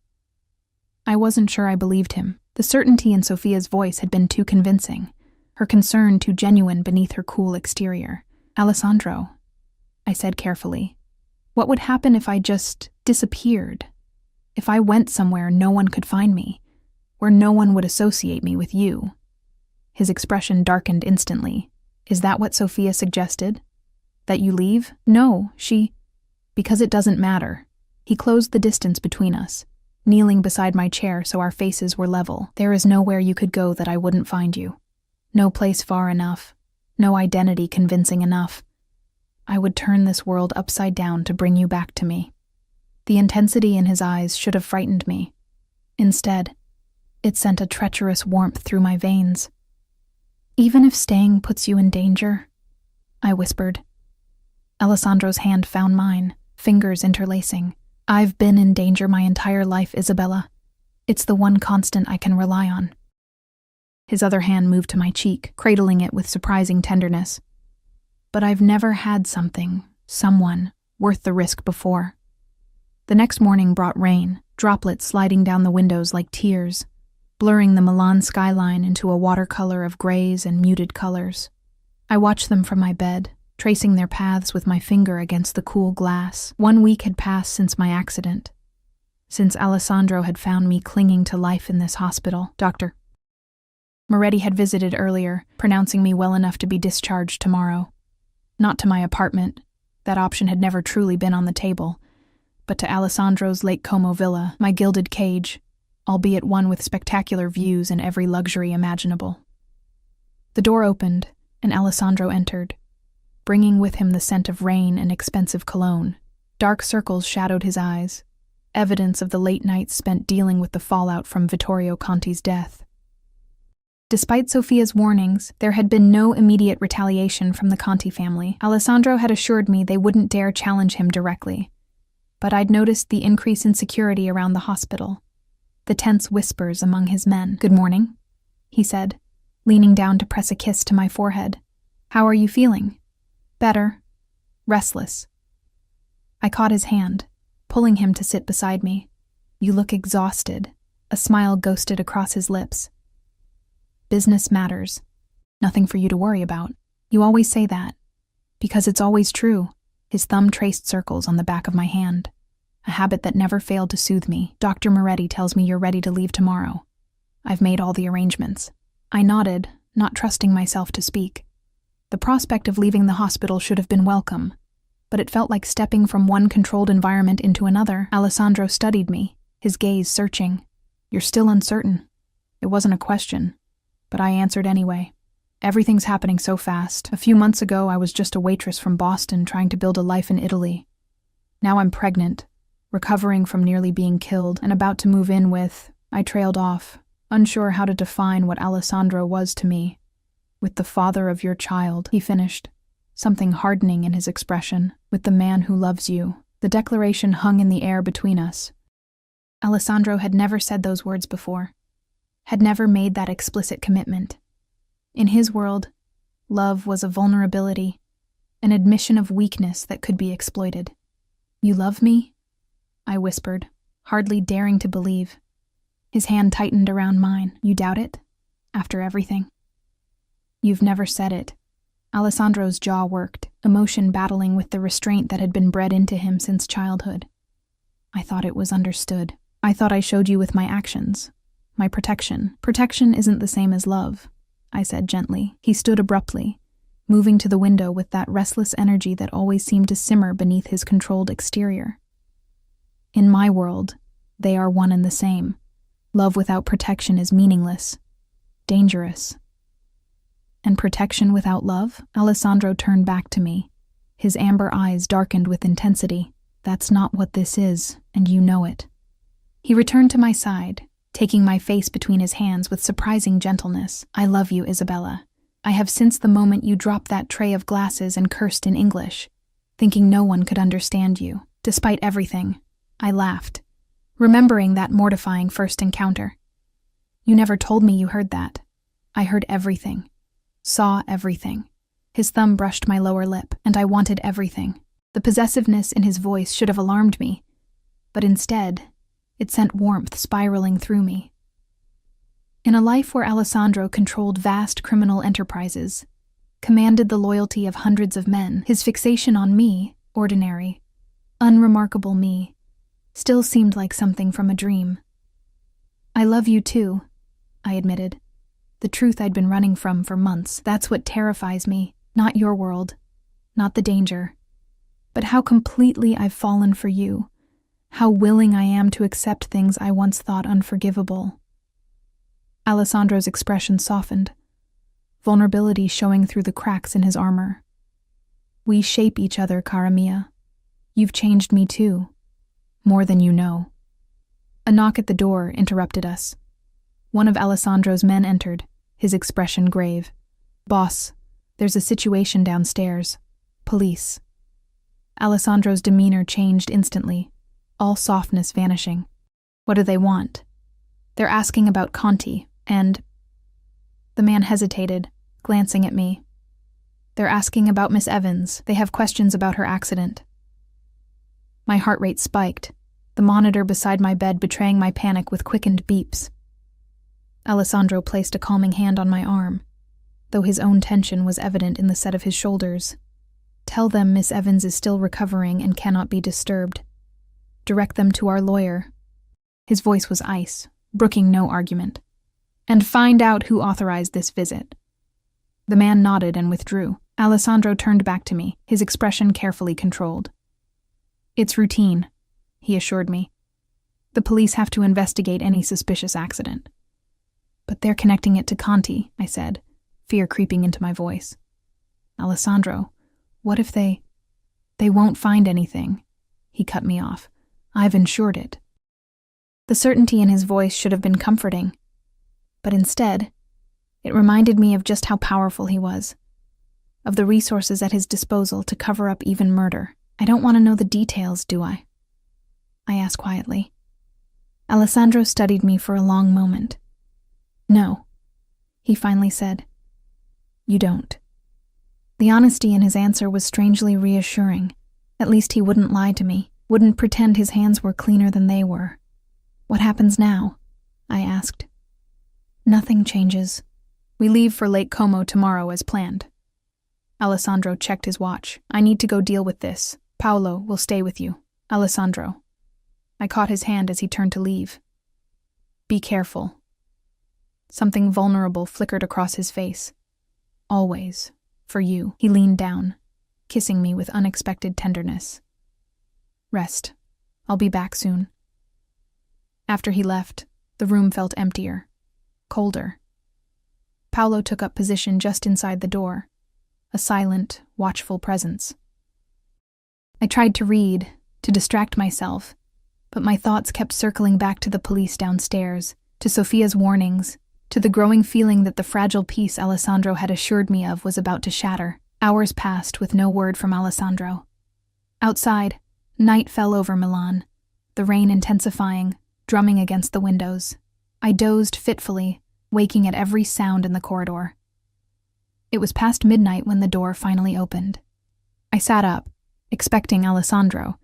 I wasn't sure I believed him. The certainty in Sophia's voice had been too convincing, her concern too genuine beneath her cool exterior. Alessandro, I said carefully, what would happen if I just disappeared? If I went somewhere no one could find me, where no one would associate me with you? His expression darkened instantly. Is that what Sophia suggested? That you leave? No, because it doesn't matter. He closed the distance between us, kneeling beside my chair so our faces were level. There is nowhere you could go that I wouldn't find you. No place far enough. No identity convincing enough. I would turn this world upside down to bring you back to me. The intensity in his eyes should have frightened me. Instead, it sent a treacherous warmth through my veins. Even if staying puts you in danger, I whispered. Alessandro's hand found mine, fingers interlacing. I've been in danger my entire life, Isabella. It's the one constant I can rely on. His other hand moved to my cheek, cradling it with surprising tenderness. But I've never had someone, worth the risk before. The next morning brought rain, droplets sliding down the windows like tears. blurring the Milan skyline into a watercolor of grays and muted colors. I watched them from my bed, tracing their paths with my finger against the cool glass. 1 week had passed since my accident, since Alessandro had found me clinging to life in this hospital. Dr. Moretti had visited earlier, pronouncing me well enough to be discharged tomorrow. Not to my apartment. That option had never truly been on the table, but to Alessandro's Lake Como villa, my gilded cage, albeit one with spectacular views and every luxury imaginable. The door opened, and Alessandro entered, bringing with him the scent of rain and expensive cologne. Dark circles shadowed his eyes, evidence of the late nights spent dealing with the fallout from Vittorio Conti's death. Despite Sophia's warnings, there had been no immediate retaliation from the Conti family. Alessandro had assured me they wouldn't dare challenge him directly, but I'd noticed the increase in security around the hospital, the tense whispers among his men. "Good morning," he said, leaning down to press a kiss to my forehead. "How are you feeling?" "Better. Restless." I caught his hand, pulling him to sit beside me. "You look exhausted." A smile ghosted across his lips. "Business matters. Nothing for you to worry about. You always say that. Because it's always true." His thumb traced circles on the back of my hand, a habit that never failed to soothe me. "Dr. Moretti tells me you're ready to leave tomorrow. I've made all the arrangements." I nodded, not trusting myself to speak. The prospect of leaving the hospital should have been welcome, but it felt like stepping from one controlled environment into another. Alessandro studied me, his gaze searching. "You're still uncertain." It wasn't a question, but I answered anyway. "Everything's happening so fast. A few months ago, I was just a waitress from Boston trying to build a life in Italy. Now I'm pregnant, recovering from nearly being killed, and about to move in with..." I trailed off, unsure how to define what Alessandro was to me. "With the father of your child," he finished, something hardening in his expression. "With the man who loves you." The declaration hung in the air between us. Alessandro had never said those words before, had never made that explicit commitment. In his world, love was a vulnerability, an admission of weakness that could be exploited. "You love me?" I whispered, hardly daring to believe. His hand tightened around mine. "You doubt it? After everything?" "You've never said it." Alessandro's jaw worked, emotion battling with the restraint that had been bred into him since childhood. "I thought it was understood. I thought I showed you with my actions. My protection." "Protection isn't the same as love," I said gently. He stood abruptly, moving to the window with that restless energy that always seemed to simmer beneath his controlled exterior. "In my world, they are one and the same. Love without protection is meaningless, dangerous." "And protection without love?" Alessandro turned back to me, his amber eyes darkened with intensity. "That's not what this is, and you know it." He returned to my side, taking my face between his hands with surprising gentleness. "I love you, Isabella. I have since the moment you dropped that tray of glasses and cursed in English, thinking no one could understand you. Despite everything." I laughed, remembering that mortifying first encounter. "You never told me you heard that." "I heard everything. Saw everything." His thumb brushed my lower lip, and I wanted everything. The possessiveness in his voice should have alarmed me, but instead, it sent warmth spiraling through me. In a life where Alessandro controlled vast criminal enterprises, commanded the loyalty of hundreds of men, his fixation on me, ordinary, unremarkable me, still seemed like something from a dream. "I love you too," I admitted. The truth I'd been running from for months. "That's what terrifies me. Not your world, not the danger, but how completely I've fallen for you. How willing I am to accept things I once thought unforgivable." Alessandro's expression softened, vulnerability showing through the cracks in his armor. "We shape each other, cara mia. You've changed me too, more than you know." A knock at the door interrupted us. One of Alessandro's men entered, his expression grave. "Boss, there's a situation downstairs. Police." Alessandro's demeanor changed instantly, all softness vanishing. "What do they want?" "They're asking about Conti, and..." The man hesitated, glancing at me. "They're asking about Miss Evans. They have questions about her accident." My heart rate spiked, the monitor beside my bed betraying my panic with quickened beeps. Alessandro placed a calming hand on my arm, though his own tension was evident in the set of his shoulders. Tell them Miss Evans is still recovering and cannot be disturbed. Direct them to our lawyer. His voice was ice, brooking no argument. And find out who authorized this visit. The man nodded and withdrew. Alessandro turned back to me, his expression carefully controlled. It's routine, he assured me. The police have to investigate any suspicious accident. But they're connecting it to Conti, I said, fear creeping into my voice. Alessandro, what if they won't find anything? He cut me off. I've insured it. The certainty in his voice should have been comforting. But instead, it reminded me of just how powerful he was, of the resources at his disposal to cover up even murder. I don't want to know the details, do I? I asked quietly. Alessandro studied me for a long moment. No, he finally said. You don't. The honesty in his answer was strangely reassuring. At least he wouldn't lie to me, wouldn't pretend his hands were cleaner than they were. What happens now? I asked. Nothing changes. We leave for Lake Como tomorrow as planned. Alessandro checked his watch. I need to go deal with this. Paolo will stay with you. Alessandro. I caught his hand as he turned to leave. Be careful. Something vulnerable flickered across his face. Always. For you. He leaned down, kissing me with unexpected tenderness. Rest. I'll be back soon. After he left, the room felt emptier, colder. Paolo took up position just inside the door, a silent, watchful presence. I tried to read, to distract myself, but my thoughts kept circling back to the police downstairs, to Sophia's warnings, to the growing feeling that the fragile peace Alessandro had assured me of was about to shatter. Hours passed with no word from Alessandro. Outside, night fell over Milan, the rain intensifying, drumming against the windows. I dozed fitfully, waking at every sound in the corridor. It was past midnight when the door finally opened. I sat up, expecting Alessandro,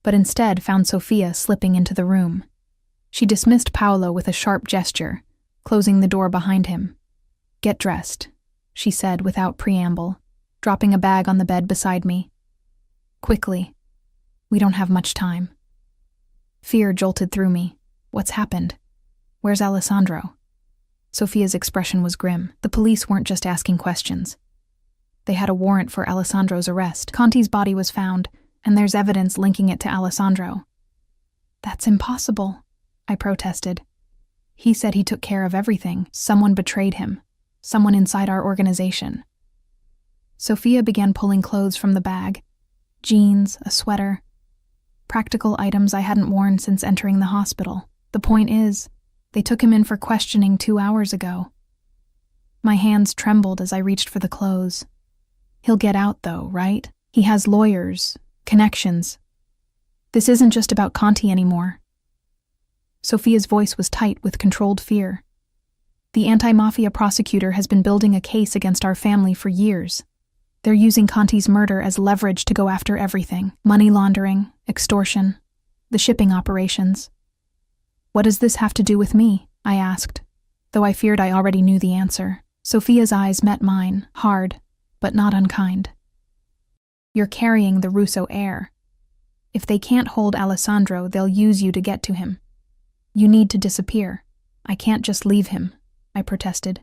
but instead found Sophia slipping into the room. She dismissed Paolo with a sharp gesture, closing the door behind him. Get dressed, she said without preamble, dropping a bag on the bed beside me. Quickly. We don't have much time. Fear jolted through me. What's happened? Where's Alessandro? Sophia's expression was grim. The police weren't just asking questions. They had a warrant for Alessandro's arrest. Conti's body was found, and there's evidence linking it to Alessandro. That's impossible, I protested. He said he took care of everything. Someone betrayed him. Someone inside our organization. Sophia began pulling clothes from the bag. Jeans, a sweater. Practical items I hadn't worn since entering the hospital. The point is, they took him in for questioning 2 hours ago. My hands trembled as I reached for the clothes. He'll get out though, right? He has lawyers, connections. This isn't just about Conti anymore. Sophia's voice was tight with controlled fear. The anti-Mafia prosecutor has been building a case against our family for years. They're using Conti's murder as leverage to go after everything. Money laundering, extortion, the shipping operations. What does this have to do with me? I asked, though I feared I already knew the answer. Sophia's eyes met mine, hard, but not unkind. You're carrying the Russo heir. If they can't hold Alessandro, they'll use you to get to him. You need to disappear. I can't just leave him, I protested.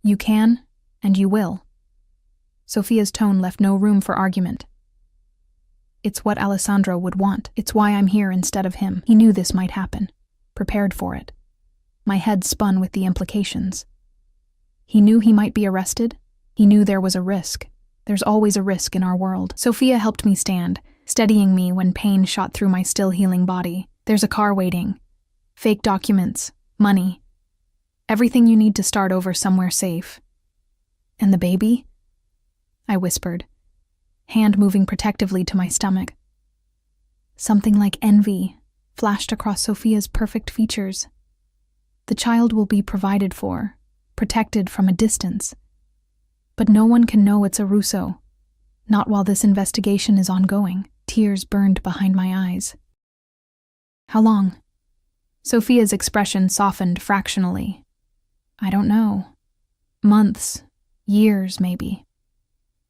You can, and you will. Sophia's tone left no room for argument. It's what Alessandro would want. It's why I'm here instead of him. He knew this might happen. Prepared for it. My head spun with the implications. He knew he might be arrested. He knew there was a risk. There's always a risk in our world. Sophia helped me stand, steadying me when pain shot through my still healing body. There's a car waiting. Fake documents. Money. Everything you need to start over somewhere safe. And the baby? I whispered, hand moving protectively to my stomach. Something like envy flashed across Sophia's perfect features. The child will be provided for, protected from a distance. But no one can know it's a Russo, not while this investigation is ongoing. Tears burned behind my eyes. How long? Sophia's expression softened fractionally. I don't know. Months. Years, maybe.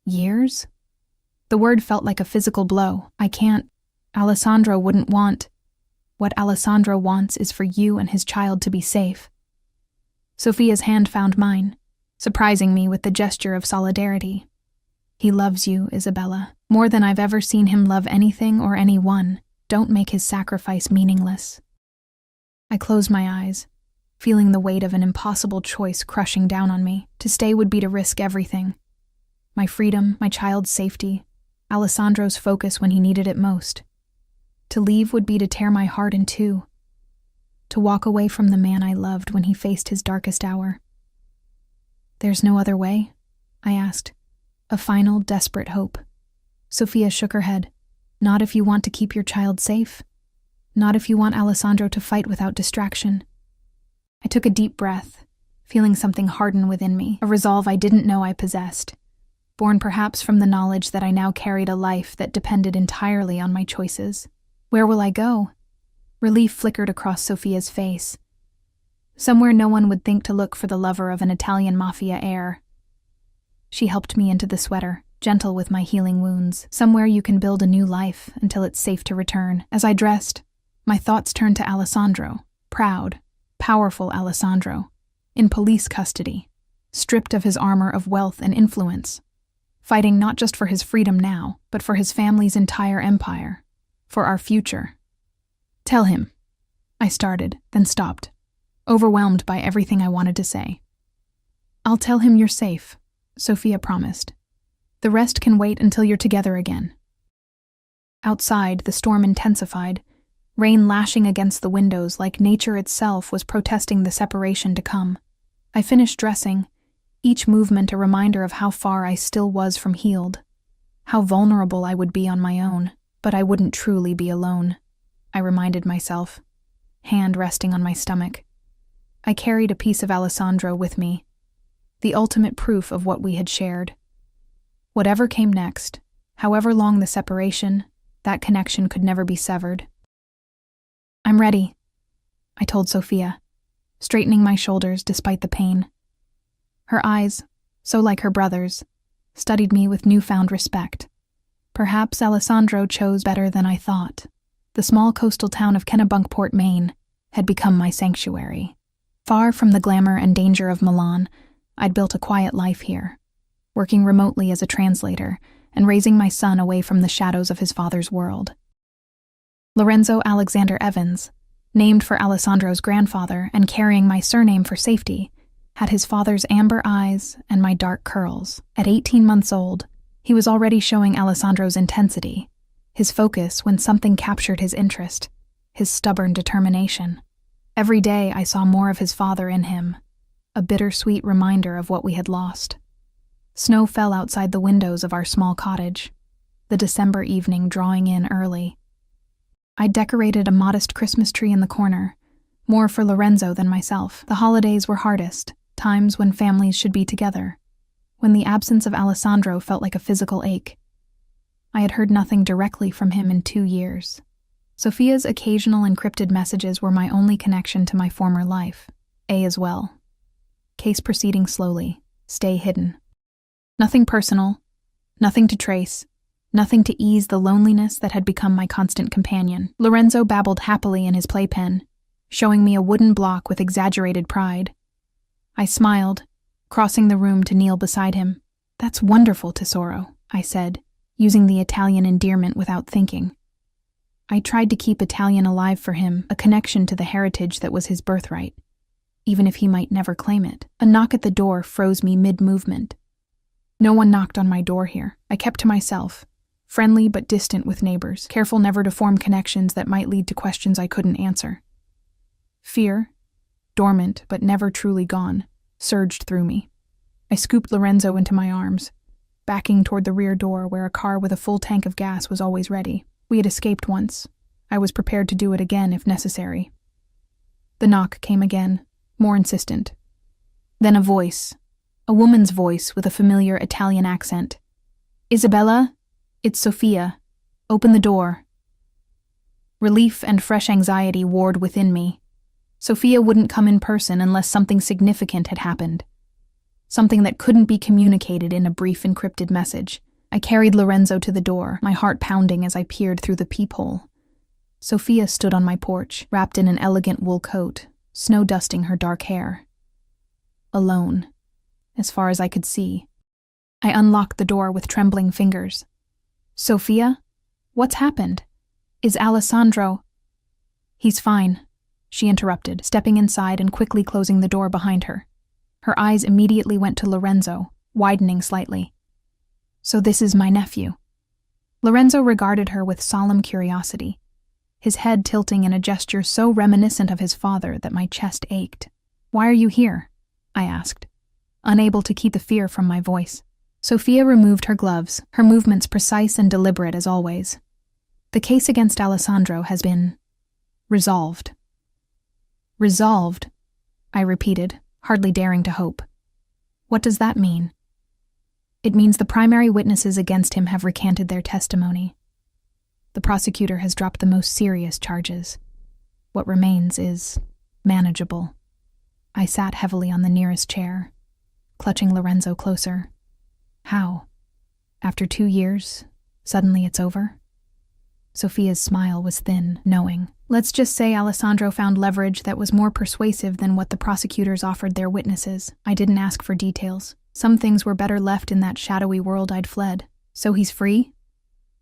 Years? The word felt like a physical blow. I can't. Alessandro wouldn't want. What Alessandro wants is for you and his child to be safe. Sophia's hand found mine, surprising me with the gesture of solidarity. He loves you, Isabella, more than I've ever seen him love anything or anyone. Don't make his sacrifice meaningless. I closed my eyes, feeling the weight of an impossible choice crushing down on me. To stay would be to risk everything. My freedom, my child's safety, Alessandro's focus when he needed it most. To leave would be to tear my heart in two. To walk away from the man I loved when he faced his darkest hour. There's no other way? I asked, a final, desperate hope. Sophia shook her head. Not if you want to keep your child safe. Not if you want Alessandro to fight without distraction. I took a deep breath, feeling something harden within me, a resolve I didn't know I possessed, born perhaps from the knowledge that I now carried a life that depended entirely on my choices. Where will I go? Relief flickered across Sophia's face. Somewhere no one would think to look for the lover of an Italian Mafia heir. She helped me into the sweater, gentle with my healing wounds. Somewhere you can build a new life until it's safe to return. As I dressed, my thoughts turned to Alessandro, proud, powerful Alessandro, in police custody, stripped of his armor of wealth and influence, fighting not just for his freedom now, but for his family's entire empire, for our future. Tell him. I started, then stopped, overwhelmed by everything I wanted to say. I'll tell him you're safe, Sophia promised. The rest can wait until you're together again. Outside, the storm intensified, rain lashing against the windows like nature itself was protesting the separation to come. I finished dressing, each movement a reminder of how far I still was from healed, how vulnerable I would be on my own, but I wouldn't truly be alone, I reminded myself, hand resting on my stomach. I carried a piece of Alessandro with me, the ultimate proof of what we had shared. Whatever came next, however long the separation, that connection could never be severed. I'm ready, I told Sophia, straightening my shoulders despite the pain. Her eyes, so like her brother's, studied me with newfound respect. Perhaps Alessandro chose better than I thought. The small coastal town of Kennebunkport, Maine, had become my sanctuary. Far from the glamour and danger of Milan, I'd built a quiet life here, working remotely as a translator and raising my son away from the shadows of his father's world. Lorenzo Alexander Evans, named for Alessandro's grandfather and carrying my surname for safety, had his father's amber eyes and my dark curls. At 18 months old, he was already showing Alessandro's intensity, his focus when something captured his interest, his stubborn determination. Every day I saw more of his father in him, a bittersweet reminder of what we had lost. Snow fell outside the windows of our small cottage, the December evening drawing in early. I decorated a modest Christmas tree in the corner, more for Lorenzo than myself. The holidays were hardest, times when families should be together, when the absence of Alessandro felt like a physical ache. I had heard nothing directly from him in 2 years. Sophia's occasional encrypted messages were my only connection to my former life. A as well. Case proceeding slowly. Stay hidden. Nothing personal, nothing to trace, nothing to ease the loneliness that had become my constant companion. Lorenzo babbled happily in his playpen, showing me a wooden block with exaggerated pride. I smiled, crossing the room to kneel beside him. That's wonderful, Tesoro, I said, using the Italian endearment without thinking. I tried to keep Italian alive for him, a connection to the heritage that was his birthright, even if he might never claim it. A knock at the door froze me mid-movement. No one knocked on my door here. I kept to myself, friendly but distant with neighbors, careful never to form connections that might lead to questions I couldn't answer. Fear, dormant but never truly gone, surged through me. I scooped Lorenzo into my arms, backing toward the rear door where a car with a full tank of gas was always ready. We had escaped once. I was prepared to do it again if necessary. The knock came again, more insistent. Then a voice, a woman's voice with a familiar Italian accent. Isabella, it's Sophia. Open the door. Relief and fresh anxiety warred within me. Sophia wouldn't come in person unless something significant had happened. Something that couldn't be communicated in a brief encrypted message. I carried Lorenzo to the door, my heart pounding as I peered through the peephole. Sophia stood on my porch, wrapped in an elegant wool coat, snow dusting her dark hair. Alone, as far as I could see. I unlocked the door with trembling fingers. "Sophia? What's happened? Is Alessandro—" "He's fine," she interrupted, stepping inside and quickly closing the door behind her. Her eyes immediately went to Lorenzo, widening slightly. "So this is my nephew." Lorenzo regarded her with solemn curiosity, his head tilting in a gesture so reminiscent of his father that my chest ached. "Why are you here?" I asked, unable to keep the fear from my voice. Sophia removed her gloves, her movements precise and deliberate as always. "The case against Alessandro has been resolved." "Resolved?" I repeated, hardly daring to hope. "What does that mean?" "It means the primary witnesses against him have recanted their testimony. The prosecutor has dropped the most serious charges. What remains is manageable." I sat heavily on the nearest chair, clutching Lorenzo closer. "How? After 2 years, suddenly it's over?" Sophia's smile was thin, knowing. "Let's just say Alessandro found leverage that was more persuasive than what the prosecutors offered their witnesses. I didn't ask for details. Some things were better left in that shadowy world I'd fled. So he's free?"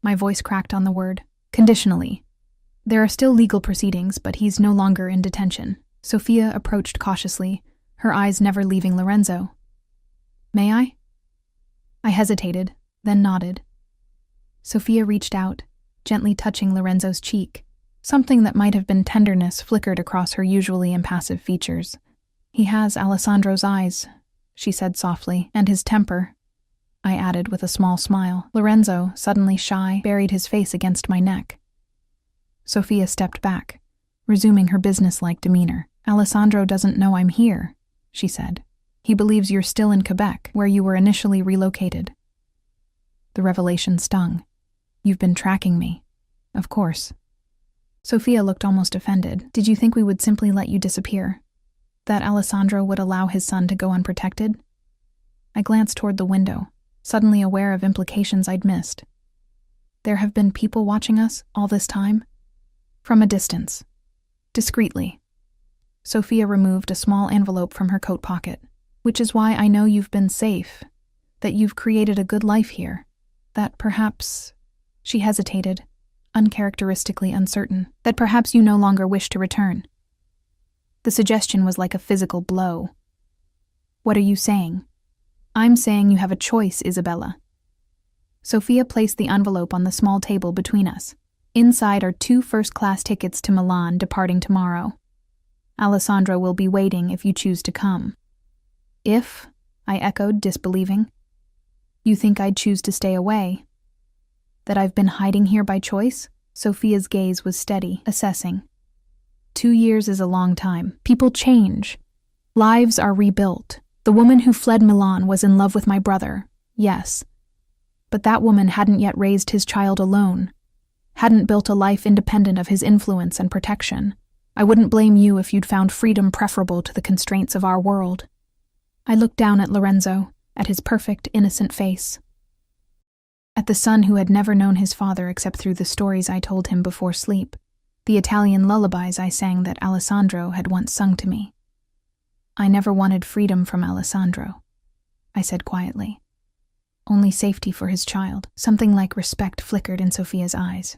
My voice cracked on the word. "Conditionally. There are still legal proceedings, but he's no longer in detention." Sophia approached cautiously, her eyes never leaving Lorenzo. "May I?" I hesitated, then nodded. Sophia reached out, gently touching Lorenzo's cheek. Something that might have been tenderness flickered across her usually impassive features. "He has Alessandro's eyes," she said softly, "and his temper," I added with a small smile. Lorenzo, suddenly shy, buried his face against my neck. Sophia stepped back, resuming her businesslike demeanor. "Alessandro doesn't know I'm here," she said. "He believes you're still in Quebec, where you were initially relocated." The revelation stung. "You've been tracking me." "Of course." Sophia looked almost offended. "Did you think we would simply let you disappear? That Alessandro would allow his son to go unprotected?" I glanced toward the window, suddenly aware of implications I'd missed. "There have been people watching us all this time?" "From a distance. Discreetly." Sophia removed a small envelope from her coat pocket. "Which is why I know you've been safe, that you've created a good life here, that perhaps—" She hesitated, uncharacteristically uncertain. "That perhaps you no longer wish to return." The suggestion was like a physical blow. "What are you saying?" "I'm saying you have a choice, Isabella." Sophia placed the envelope on the small table between us. "Inside are 2 first-class tickets to Milan departing tomorrow. Alessandro will be waiting if you choose to come." "If?" I echoed, disbelieving. "You think I'd choose to stay away? That I've been hiding here by choice?" Sophia's gaze was steady, assessing. 2 years is a long time. People change. Lives are rebuilt. The woman who fled Milan was in love with my brother, yes. But that woman hadn't yet raised his child alone, hadn't built a life independent of his influence and protection. I wouldn't blame you if you'd found freedom preferable to the constraints of our world. I looked down at Lorenzo, at his perfect, innocent face. At the son who had never known his father except through the stories I told him before sleep, the Italian lullabies I sang that Alessandro had once sung to me. "I never wanted freedom from Alessandro," I said quietly. "Only safety for his child." Something like respect flickered in Sophia's eyes.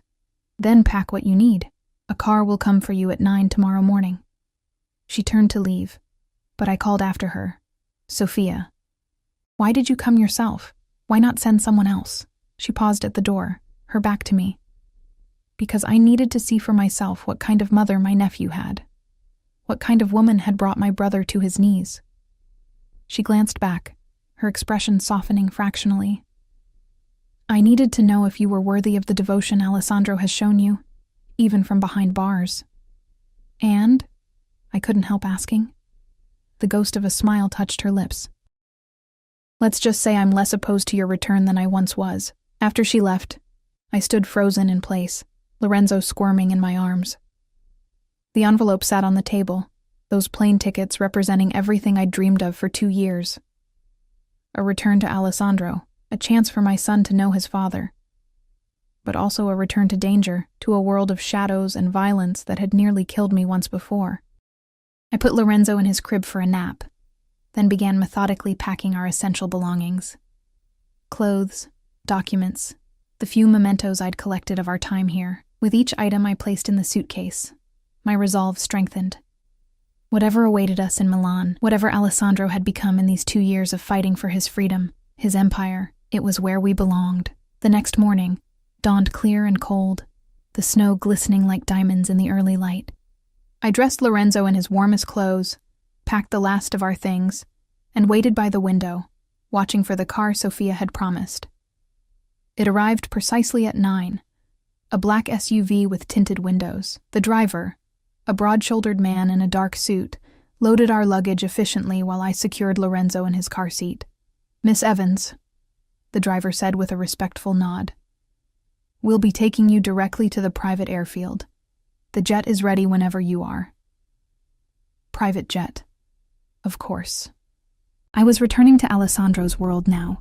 "Then pack what you need. A car will come for you at 9 tomorrow morning." She turned to leave, but I called after her. "Sophia, why did you come yourself? Why not send someone else?" She paused at the door, her back to me. "Because I needed to see for myself what kind of mother my nephew had. What kind of woman had brought my brother to his knees." She glanced back, her expression softening fractionally. "I needed to know if you were worthy of the devotion Alessandro has shown you, even from behind bars." "And?" I couldn't help asking. The ghost of a smile touched her lips. "Let's just say I'm less opposed to your return than I once was." After she left, I stood frozen in place, Lorenzo squirming in my arms. The envelope sat on the table, those plane tickets representing everything I'd dreamed of for 2 years. A return to Alessandro, a chance for my son to know his father. But also a return to danger, to a world of shadows and violence that had nearly killed me once before. I put Lorenzo in his crib for a nap, then began methodically packing our essential belongings. Clothes, documents, the few mementos I'd collected of our time here. With each item I placed in the suitcase, my resolve strengthened. Whatever awaited us in Milan, whatever Alessandro had become in these 2 years of fighting for his freedom, his empire, it was where we belonged. The next morning dawned clear and cold, the snow glistening like diamonds in the early light. I dressed Lorenzo in his warmest clothes, packed the last of our things, and waited by the window, watching for the car Sophia had promised. It arrived precisely at 9, a black SUV with tinted windows. The driver, a broad-shouldered man in a dark suit, loaded our luggage efficiently while I secured Lorenzo in his car seat. "Miss Evans," the driver said with a respectful nod, "we'll be taking you directly to the private airfield. The jet is ready whenever you are." Private jet. Of course. I was returning to Alessandro's world now,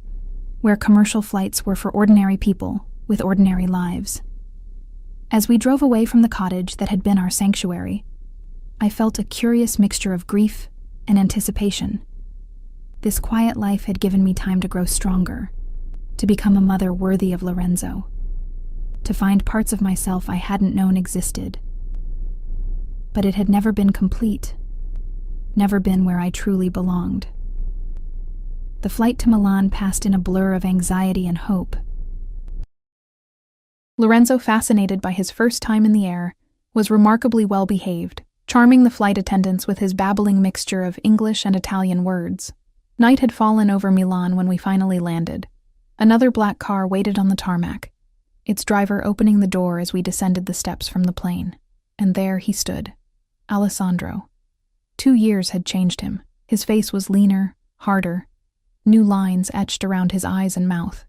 where commercial flights were for ordinary people with ordinary lives. As we drove away from the cottage that had been our sanctuary, I felt a curious mixture of grief and anticipation. This quiet life had given me time to grow stronger, to become a mother worthy of Lorenzo, to find parts of myself I hadn't known existed. But it had never been complete, never been where I truly belonged. The flight to Milan passed in a blur of anxiety and hope. Lorenzo, fascinated by his first time in the air, was remarkably well behaved, charming the flight attendants with his babbling mixture of English and Italian words. Night had fallen over Milan when we finally landed. Another black car waited on the tarmac, its driver opening the door as we descended the steps from the plane. And there he stood, Alessandro. 2 years had changed him. His face was leaner, harder, new lines etched around his eyes and mouth.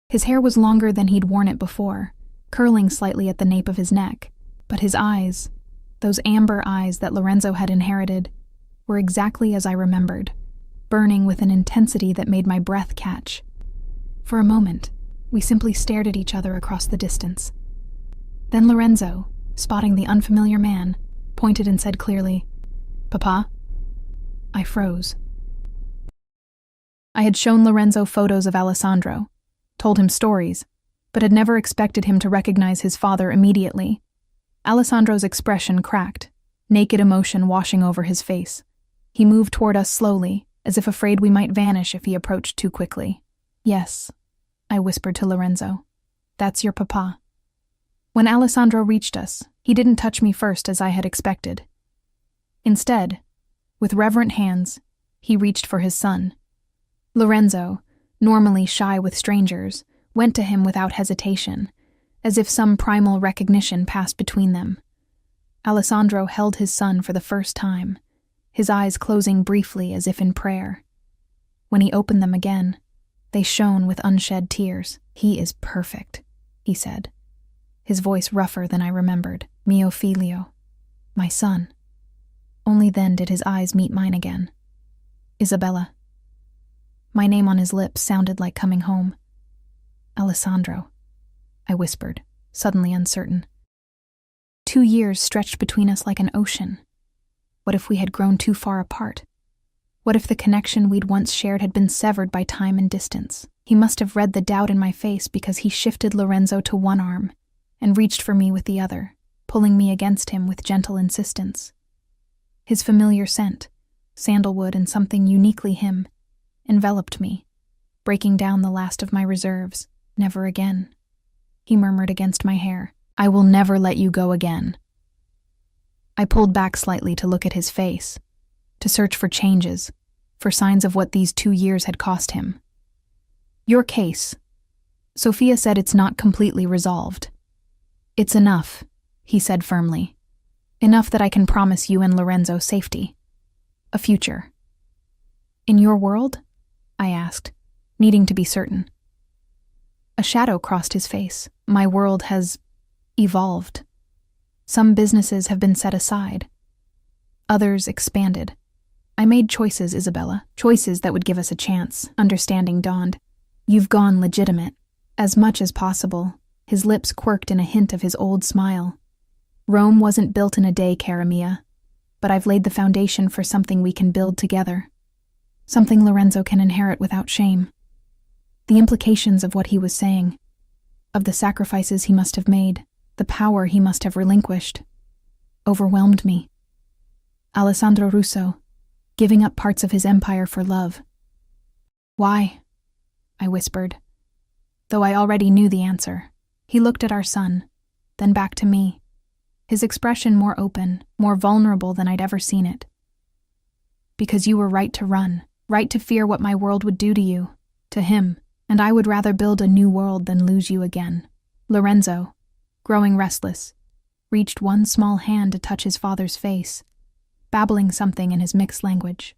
His hair was longer than he'd worn it before, curling slightly at the nape of his neck, but his eyes, those amber eyes that Lorenzo had inherited, were exactly as I remembered, burning with an intensity that made my breath catch. For a moment, we simply stared at each other across the distance. Then Lorenzo, spotting the unfamiliar man, pointed and said clearly, "Papa?" I froze. I had shown Lorenzo photos of Alessandro, told him stories, but had never expected him to recognize his father immediately. Alessandro's expression cracked, naked emotion washing over his face. He moved toward us slowly, as if afraid we might vanish if he approached too quickly. "Yes," I whispered to Lorenzo. "That's your papa." When Alessandro reached us, he didn't touch me first as I had expected. Instead, with reverent hands, he reached for his son. Lorenzo, normally shy with strangers, went to him without hesitation, as if some primal recognition passed between them. Alessandro held his son for the first time, his eyes closing briefly as if in prayer. When he opened them again, they shone with unshed tears. "He is perfect," he said, his voice rougher than I remembered. "Mio figlio," my son. Only then did his eyes meet mine again. "Isabella." My name on his lips sounded like coming home. "Alessandro," I whispered, suddenly uncertain. 2 years stretched between us like an ocean. What if we had grown too far apart? What if the connection we'd once shared had been severed by time and distance? He must have read the doubt in my face because he shifted Lorenzo to one arm and reached for me with the other, pulling me against him with gentle insistence. His familiar scent, sandalwood and something uniquely him, enveloped me, breaking down the last of my reserves. "Never again," he murmured against my hair. "I will never let you go again." I pulled back slightly to look at his face, to search for changes, for signs of what these 2 years had cost him. "Your case," Sophia said, "it's not completely resolved." "It's enough," he said firmly. "Enough that I can promise you and Lorenzo safety. A future." "In your world?" I asked, needing to be certain. A shadow crossed his face. "My world has evolved. Some businesses have been set aside. Others expanded. I made choices, Isabella, choices that would give us a chance. Understanding dawned. You've gone legitimate. As much as possible. His lips quirked in a hint of his old smile. Rome wasn't built in a day, cara mia, but I've laid the foundation for something we can build together. Something Lorenzo can inherit without shame. The implications of what he was saying, of the sacrifices he must have made, the power he must have relinquished, overwhelmed me. Alessandro Russo, giving up parts of his empire for love. Why? I whispered, though I already knew the answer. He looked at our son, then back to me, his expression more open, more vulnerable than I'd ever seen it. Because you were right to run, right to fear what my world would do to you, to him, and I would rather build a new world than lose you again. Lorenzo, growing restless, reached one small hand to touch his father's face, babbling something in his mixed language.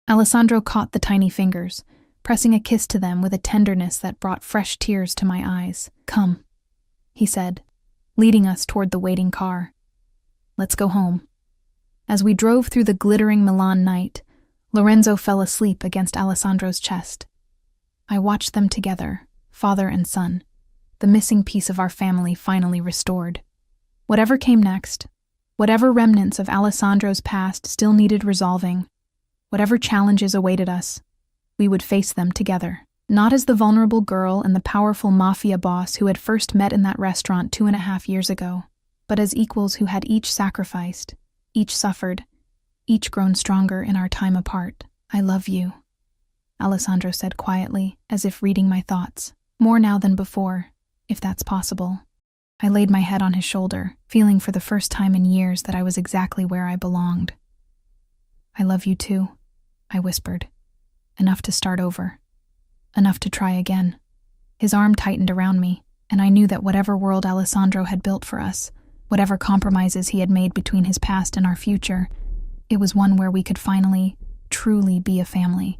Alessandro caught the tiny fingers, pressing a kiss to them with a tenderness that brought fresh tears to my eyes. Come, he said, leading us toward the waiting car. Let's go home. As we drove through the glittering Milan night, Lorenzo fell asleep against Alessandro's chest. I watched them together, father and son, the missing piece of our family finally restored. Whatever came next, whatever remnants of Alessandro's past still needed resolving, whatever challenges awaited us, we would face them together. Not as the vulnerable girl and the powerful Mafia boss who had first met in that restaurant 2.5 years ago, but as equals who had each sacrificed, each suffered, each grown stronger in our time apart. I love you, Alessandro said quietly, as if reading my thoughts. More now than before, if that's possible. I laid my head on his shoulder, feeling for the first time in years that I was exactly where I belonged. I love you too, I whispered. Enough to start over. Enough to try again. His arm tightened around me, and I knew that whatever world Alessandro had built for us, whatever compromises he had made between his past and our future, it was one where we could finally, truly be a family.